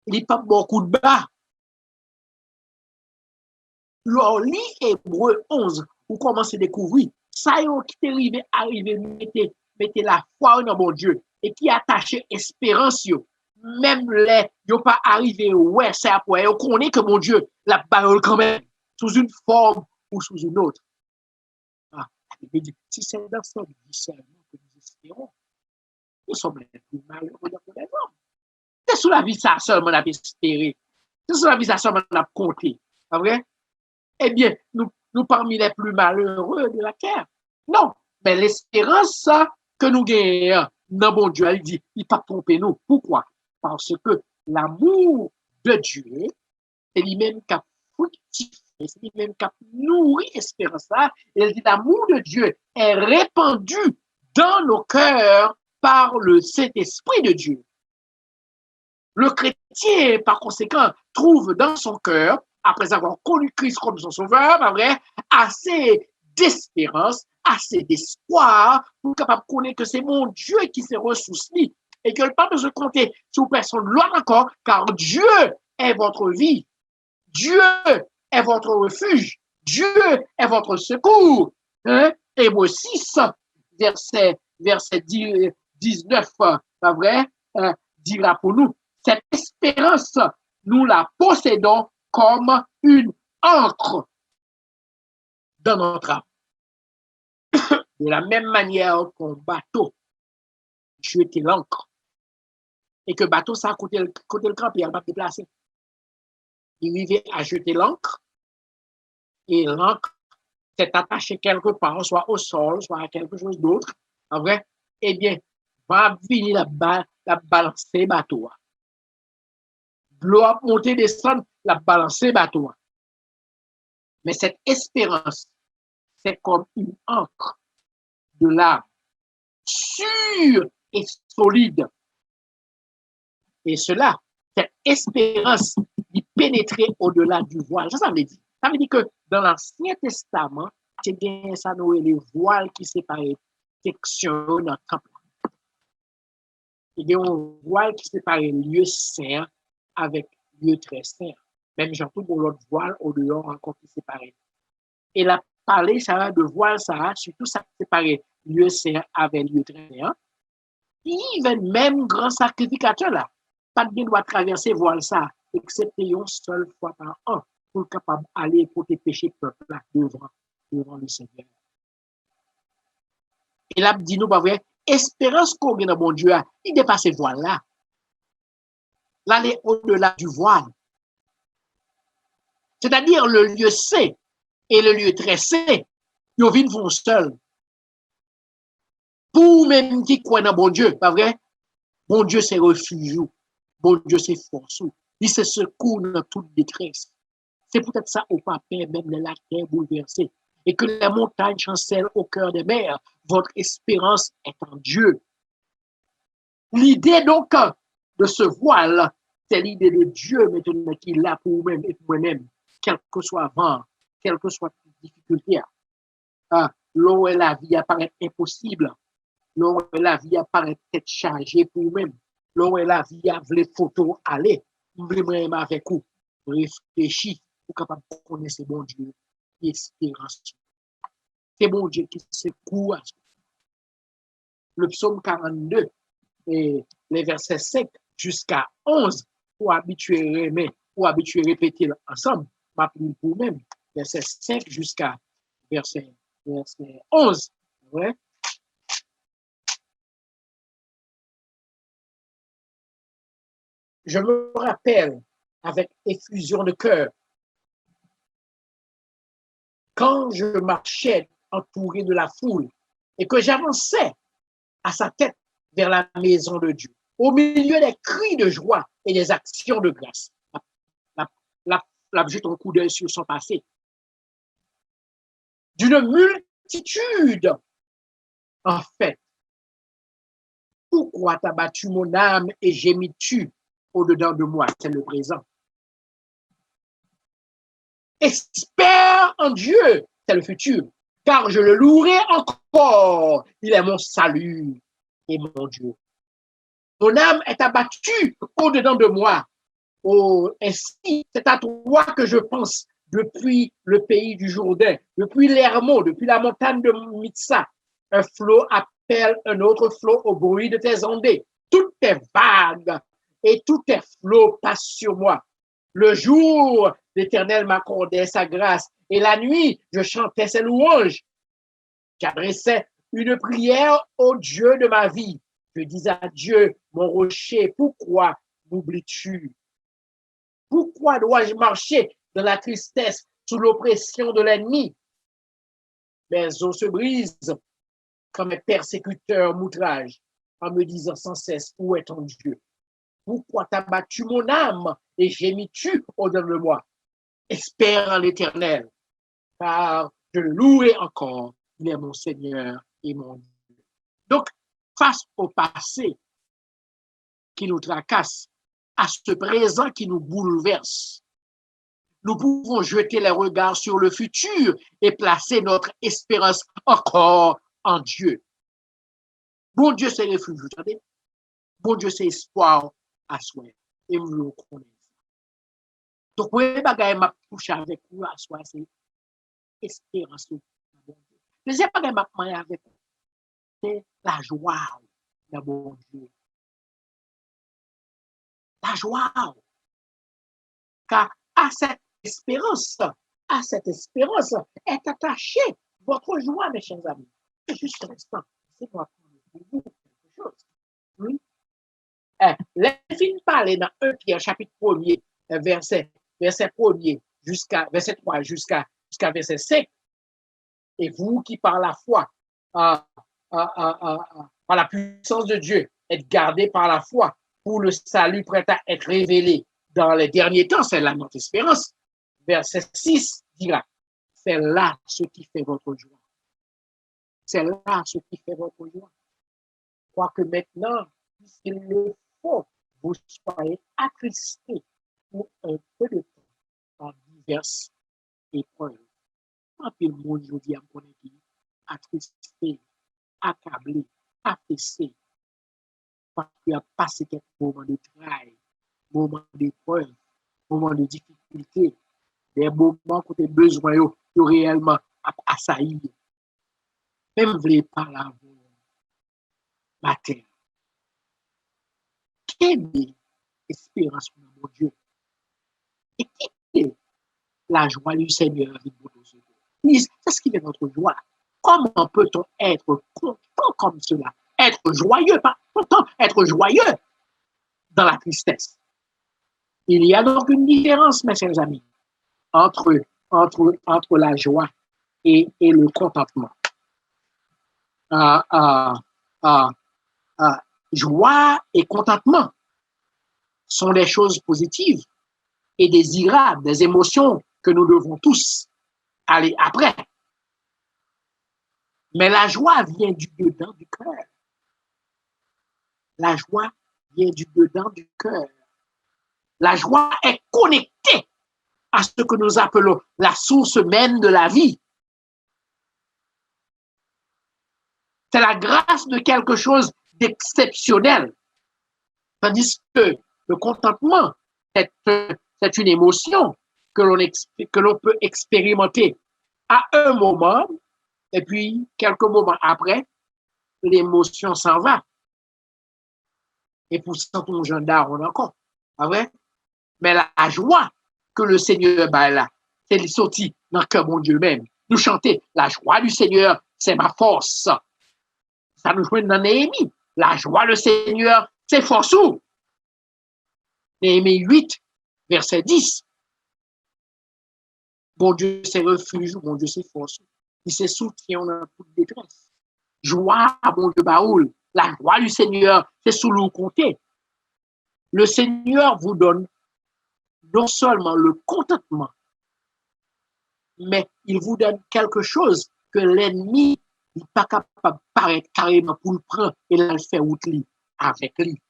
il n'est pas beaucoup de bas. Lors lit Hébreu 11, vous commencez à découvrir, ça y est, qui est arrivé, mettez la foi dans mon Dieu, et qui attache espérance, même les, yo pas arrivé, ouais, c'est après, on connaît que mon Dieu, la parole quand même, sous une forme ou sous une autre. Si c'est dans ce discernement que nous espérons, nous sommes les plus malheureux de les hommes. C'est sous la vie ça seulement on a espéré. C'est sous la vie ça seulement on a compté. Pas vrai? Eh bien, nous parmi les plus malheureux de la terre. Non, mais l'espérance que nous gagnons, non, bon Dieu, il dit, il pas tromper nous. Pourquoi? Parce que l'amour de Dieu, c'est lui-même qui a fructifié, c'est lui-même qui a nourri l'espérance là. Et il dit, l'amour de Dieu est répandu dans nos cœurs par le Saint-Esprit de Dieu. Le chrétien, par conséquent, trouve dans son cœur, après avoir connu Christ comme son sauveur, vrai, assez d'espérance, assez d'espoir pour capable de connaître que c'est mon Dieu qui s'est ressource et que le pas besoin de compter sur personne l'autre encore, car Dieu est votre vie. Dieu est votre refuge. Dieu est votre secours. Hein? Hébreux 6, verset 19, pas vrai, dira pour nous, cette espérance, nous la possédons comme une encre dans notre âme. De la même manière qu'un bateau jeter l'encre et que bateau ça côté le camp et il va déplacer. Il arrive à jeter l'encre et l'encre s'est attachée quelque part, soit au sol, soit à quelque chose d'autre. En vrai, eh bien, va venir la balancer bateau. L'eau a monté, descendre, la balancer bateau. Mais cette espérance, c'est comme une encre de l'âme, sûre et solide. Et cela, cette espérance, d'y pénétrer au-delà du voile. Ça veut dire. Ça veut dire que dans l'Ancien Testament, c'est bien ça, nous, les voiles qui séparent section dans le temple. Il y a un voile qui sépare lieu saint avec lieu très saint. Même j'ai tout pour l'autre voile au dehors encore qui séparé. Et la parler ça de voile ça, surtout ça séparer lieu saint avec lieu très saint. Even même grand sacrificateur là, pas de bien doit traverser voile ça, excepté une seule fois par an pour capable aller pour tes péchés peuple là devant le Seigneur. Et là dit nous pas vrai, espérance qu'on a dans bon Dieu, il dépasse voile là. L'aller au-delà du voile. C'est-à-dire le lieu saint et le lieu très saint, ils viennent vont seuls. Pour même qui croient dans bon Dieu, pas vrai? Bon Dieu c'est refuge, bon Dieu c'est force, il se secoue dans toute détresse. C'est peut-être ça au pape, même la terre bouleversée, et que les montagnes chancellent au cœur des mers. Votre espérance est en Dieu. L'idée donc de ce voile, c'est l'idée de Dieu maintenant qui est là pour vous-même et pour moi-même, quel que soit vent, quelle que soit la difficulté. L'eau et la vie apparaissent impossibles. L'eau et la vie apparaissent tête chargée pour vous-même. L'eau et la vie a les photos aller. Vraiment avec vous. Réfléchis pour capable de connaître bon Dieu qui espérance. C'est bon Dieu qui secoue. Le psaume 42 et les versets 5 jusqu'à 11 pour habituer répéter ensemble. M'appeler pour vous-même. Verset 5 jusqu'à verset 11. Ouais. Je me rappelle avec effusion de cœur quand je marchais entouré de la foule et que j'avançais à sa tête vers la maison de Dieu, au milieu des cris de joie et des actions de grâce. La jette un coup d'œil sur son passé. D'une multitude, en fait. Pourquoi t'as battu mon âme et gémis-tu au-dedans de moi? C'est le présent. Espère en Dieu, c'est le futur, car je le louerai encore. Il est mon salut et mon Dieu. Mon âme est abattue au-dedans de moi. Oh, ainsi, c'est à toi que je pense depuis le pays du Jourdain, depuis l'Hermon, depuis la montagne de Mitsa. Un flot appelle un autre flot au bruit de tes ondées. Tout est vague et tout est flot passe sur moi. Le jour, l'Éternel m'accordait sa grâce et la nuit, je chantais ses louanges. J'adressais une prière au Dieu de ma vie. Je disais à Dieu, mon rocher, pourquoi m'oublies-tu? Pourquoi dois-je marcher dans la tristesse sous l'oppression de l'ennemi? Mes os se brisent quand mes persécuteurs m'outragent. en me disant sans cesse, où est ton Dieu? Pourquoi t'as battu mon âme et gémis-tu au-dedans de moi? Espère en l'Éternel, car je le louerai encore. Il est mon Seigneur et mon Dieu. Donc, face au passé qui nous tracasse, à ce présent qui nous bouleverse, nous pouvons jeter les regards sur le futur et placer notre espérance encore en Dieu. Bon Dieu, c'est refuge, vous savez? Bon Dieu, c'est espoir à soi. Et vous le connaissez. Donc, vous voyez, bagaille m'a touché avec vous à soi, c'est espérance. Deuxième bagaille m'a touché avec vous, c'est la joie de bon Dieu. La joie. Car à cette espérance est attachée votre joie, mes chers amis. Et juste un instant, c'est moi pour vous quelque chose. Oui. Les films parlent dans 1 Pierre, chapitre 1er, verset 1er jusqu'à verset 3 jusqu'à verset 5. Et vous qui par la foi, par la puissance de Dieu, êtes gardés par la foi pour le salut prêt à être révélé dans les derniers temps, c'est là notre espérance. Verset 6 dira, c'est là ce qui fait votre joie. C'est là ce qui fait votre joie. Quoique maintenant, puisqu'il le faut, vous soyez attristés pour un peu de temps par diverses épreuves. En pile monde, je dis à mon équipe, attristé, accablé, affaissé, parce qu'il a passé quelques moments de travail, moments d'épreuve, moments de difficulté, des moments où tu as besoin de réellement assaillir. Même vous ne pas la matin. Quelle espérance pour mon Dieu. Et quelle est la joie du Seigneur avec vous? C'est ce qui est notre joie. Comment peut-on être content comme cela? Être joyeux, pas content, être joyeux dans la tristesse. Il y a donc une différence, mes chers amis, entre la joie et le contentement. Joie et contentement sont des choses positives et désirables, des émotions que nous devons tous aller après. Mais la joie vient du dedans du cœur. La joie vient du dedans du cœur. La joie est connectée à ce que nous appelons la source même de la vie. C'est la grâce de quelque chose d'exceptionnel. Tandis que le contentement, c'est une émotion que l'on peut expérimenter à un moment, et puis quelques moments après, l'émotion s'en va. Et pour ça, ton gendarme encore. Ah ouais? Mais la joie que le Seigneur bat là, c'est sorti dans le cœur mon Dieu même. Nous chanter la joie du Seigneur, c'est ma force. Ça nous joue dans Néhémie. La joie du Seigneur, c'est force. Néhémie 8, verset 10. Mon Dieu, c'est refuge, mon Dieu, c'est force. Il se soutient dans toute détresse. Joie, mon Dieu, baoul. La joie du Seigneur, c'est sous le compté. Le Seigneur vous donne non seulement le contentement, mais il vous donne quelque chose que l'ennemi n'est pas capable de paraître carrément pour le prendre et là, le faire outre avec lui.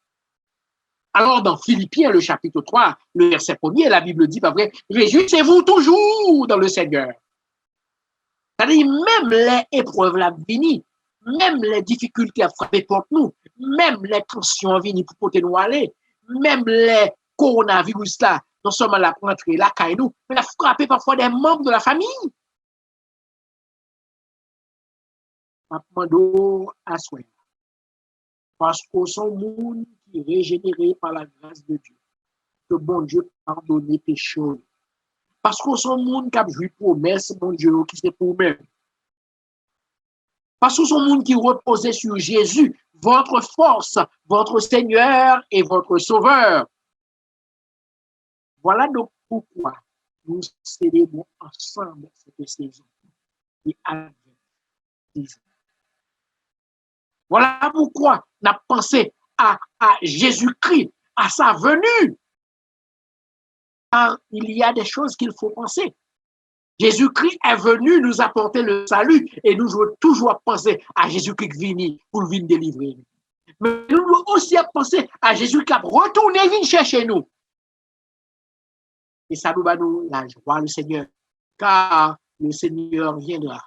Alors, dans Philippiens, le chapitre 3, le verset 1er, la Bible dit, pas vrai, réjouissez-vous toujours dans le Seigneur. C'est-à-dire, même les épreuves la venir, même les difficultés à frapper contre nous, même les tensions à venir pour porter nous aller, même les coronavirus là, non seulement la rentrer là, caille nous, mais la frapper parfois des membres de la famille. À soi. Parce que son monde qui est régénéré par la grâce de Dieu, que bon Dieu pardonne péché. Parce que son monde qui a joué promesse, bon Dieu, qui c'est pour même. Parce que son monde qui reposait sur Jésus, votre force, votre Seigneur et votre Sauveur. Voilà donc pourquoi nous célébrons ensemble cette saison. Et avec Voilà pourquoi n'a pensé à Jésus-Christ, à sa venue. Car il y a des choses qu'il faut penser. Jésus-Christ est venu nous apporter le salut et nous devons toujours penser à Jésus-Christ qui vient pour venir délivrer. Mais nous devons aussi penser à Jésus qui a retourné venir chercher nous. Et ça nous va nous la joie le Seigneur, car le Seigneur viendra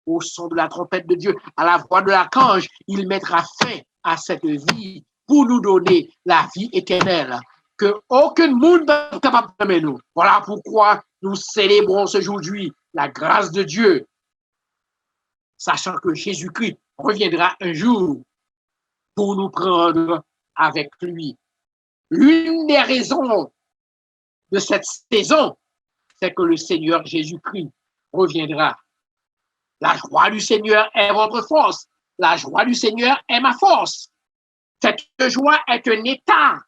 au son de la trompette de Dieu, à la voix de l'archange, il mettra fin à cette vie pour nous donner la vie éternelle que aucun monde n'est capable de donner nous. Voilà pourquoi nous célébrons aujourd'hui la grâce de Dieu, sachant que Jésus-Christ reviendra un jour pour nous prendre avec lui. L'une des raisons de cette saison, c'est que le Seigneur Jésus-Christ reviendra. La joie du Seigneur est votre force. La joie du Seigneur est ma force. Cette joie est un état.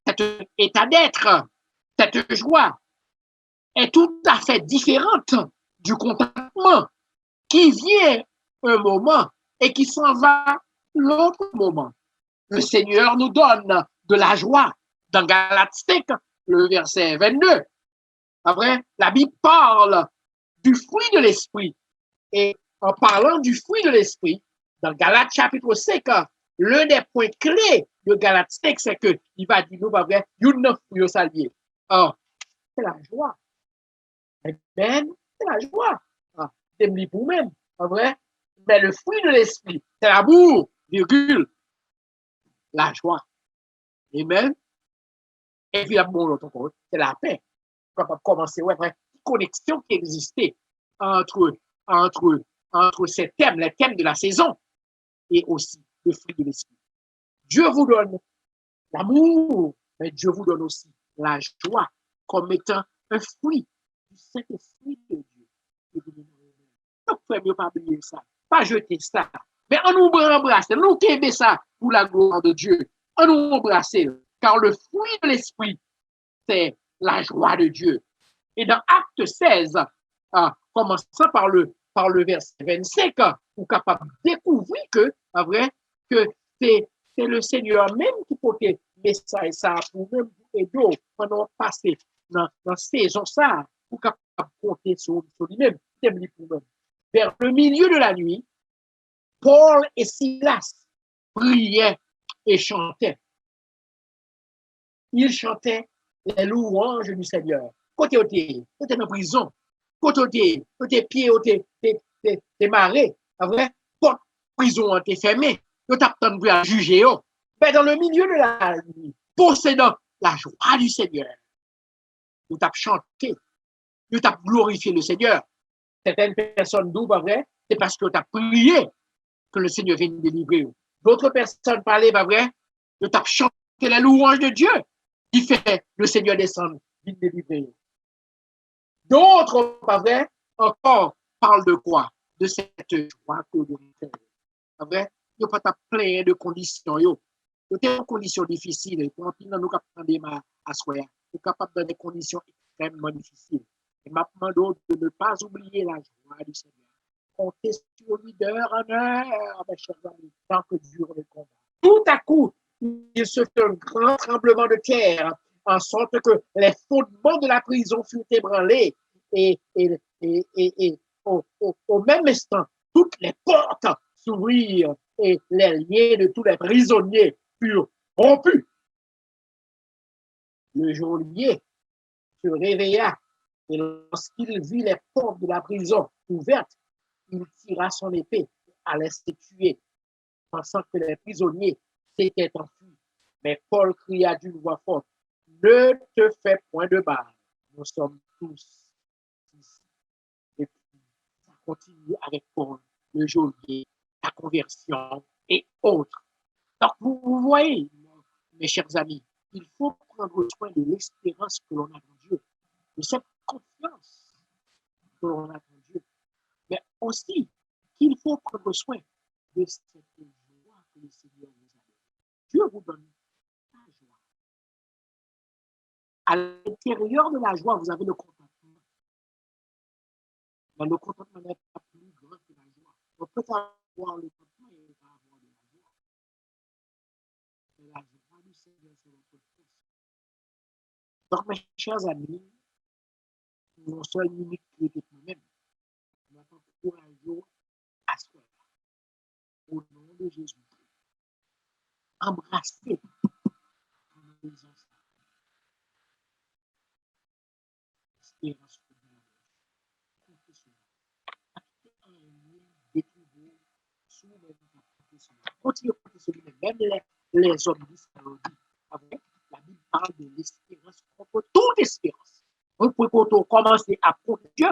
C'est un état d'être. Cette joie est tout à fait différente du contentement qui vient un moment et qui s'en va l'autre moment. Le Seigneur nous donne de la joie. Dans Galates 5, le verset 22. Après, la Bible parle du fruit de l'esprit. Et en parlant du fruit de l'esprit, dans Galates chapitre 5, l'un des points clés de Galates 5, c'est qu'il va dire, nous, pas vrai, une fruit au salier. Oh, c'est la joie. Amen, c'est la joie. Ah, c'est pour même, pas vrai? Mais le fruit de l'esprit, c'est l'amour, virgule, la joie. Amen. Et puis, c'est la paix. On va commencer, ouais, vrai, connexion qui existait entre ces thèmes, les thèmes de la saison et aussi le fruit de l'esprit. Dieu vous donne l'amour, mais Dieu vous donne aussi la joie comme étant un fruit du Saint-Esprit de Dieu. Donc, il ne faut pas oublier ça, pas jeter ça. Mais on nous embrasse, nous aimer ça pour la gloire de Dieu. On nous embrasse, car le fruit de l'esprit, c'est la joie de Dieu. Et dans Acte 16, commençant par le verset 25, vous êtes capable de découvrir que, en vrai, que c'est le Seigneur même qui portait message ça pour même et d'autres pendant passer dans saison ça, vous êtes capable de compter sur lui-même, vers le milieu de la nuit, Paul et Silas priaient et chantaient. Ils chantaient les louanges du Seigneur. Côté dans prison, côté pieds, t'es marré, vrai? Porte prison t'es fermée, tu t'attends à juger. Mais dans le milieu de la nuit, possédant la joie du Seigneur, nous t'as chanté, nous t'as glorifié le Seigneur. Certaines personnes d'où, pas vrai? C'est parce que tu as prié que le Seigneur vienne délivrer. D'autres personnes parlaient, pas vrai? Nous t'as chanté la louange de Dieu qui fait le Seigneur descendre, vienne délivrer. D'autres, pas vrai, encore parlent de quoi? De cette joie que nous avons. Pas vrai? Il n'y a pas plein de conditions. Il y a des conditions difficiles. Et quand nous sommes capables à soi, nous sommes capables dans des conditions extrêmement difficiles. Et maintenant, de ne pas oublier la joie du Seigneur. Comptez sur lui d'heure en heure, mes chers amis, tant que dure le combat. Tout à coup, il se fait un grand tremblement de terre, en sorte que les fondements de la prison furent ébranlés et au même instant, toutes les portes s'ouvrirent et les liens de tous les prisonniers furent rompus. Le geôlier se réveilla et lorsqu'il vit les portes de la prison ouvertes, il tira son épée et allait se tuer, pensant que les prisonniers s'étaient enfuis. Mais Paul cria d'une voix forte, « Ne te fais point de mal, nous sommes tous ici. » Et puis, ça continue avec Paul, le geôlier, la conversion et autres. Donc, vous voyez, mes chers amis, il faut prendre soin de l'espérance que l'on a dans Dieu, de cette confiance que l'on a dans Dieu, mais aussi qu'il faut prendre soin de cette joie que le Seigneur nous a donnée. Dieu vous donne la joie. À l'intérieur de la joie, vous avez le contentement. Mais le contentement n'est pas plus grand que la joie. On peut avoir le contentement et ne pas avoir de la joie. du Seigneur sur votre pouce. Donc, mes chers amis, nous avons seule minute qui était nous-mêmes. Nous avons courageux à ce moment. Au nom de Jésus, embrassez en disant ça. Espérance pour nous. Comptez sur nous. Décrivez sous les continuez à compter sur lui. Même les hommes disent, la Bible parle de l'espérance contre toute espérance. Vous pouvez commencer à compter Dieu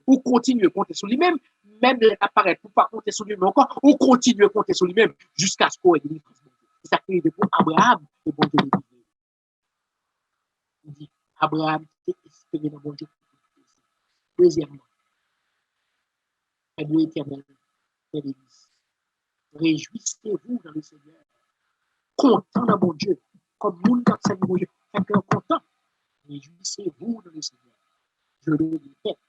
ou continuer à compter sur lui-même, même l'appareil pour ne pas compter sur lui-même encore, ou continuer à compter sur lui-même jusqu'à ce qu'on ait délivrance. C'est ça qui est pour Abraham et bon Dieu délivré. Il dit, Abraham était espéré dans bon Dieu. Deuxièmement, Dieu éternel, l'Église. Réjouissez-vous dans le Seigneur. Content dans mon Dieu. Comme nous, quand c'est mon Dieu, un cœur content. Réjouissez-vous dans le Seigneur. Je le répète.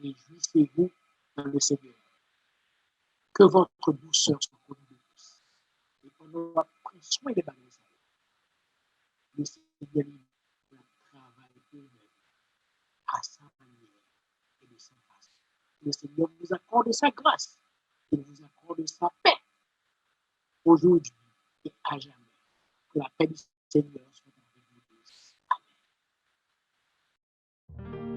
Réjouissez-vous dans le Seigneur. Que votre douceur soit connue de tous. Et qu'on aura pris soin des bagages. Le Seigneur travaille pour nous à sa manière et de sa façon. Le Seigneur nous accorde sa grâce. Il nous accorde sa paix aujourd'hui et à jamais. Que la paix du Seigneur soit avec nous tous. Amen.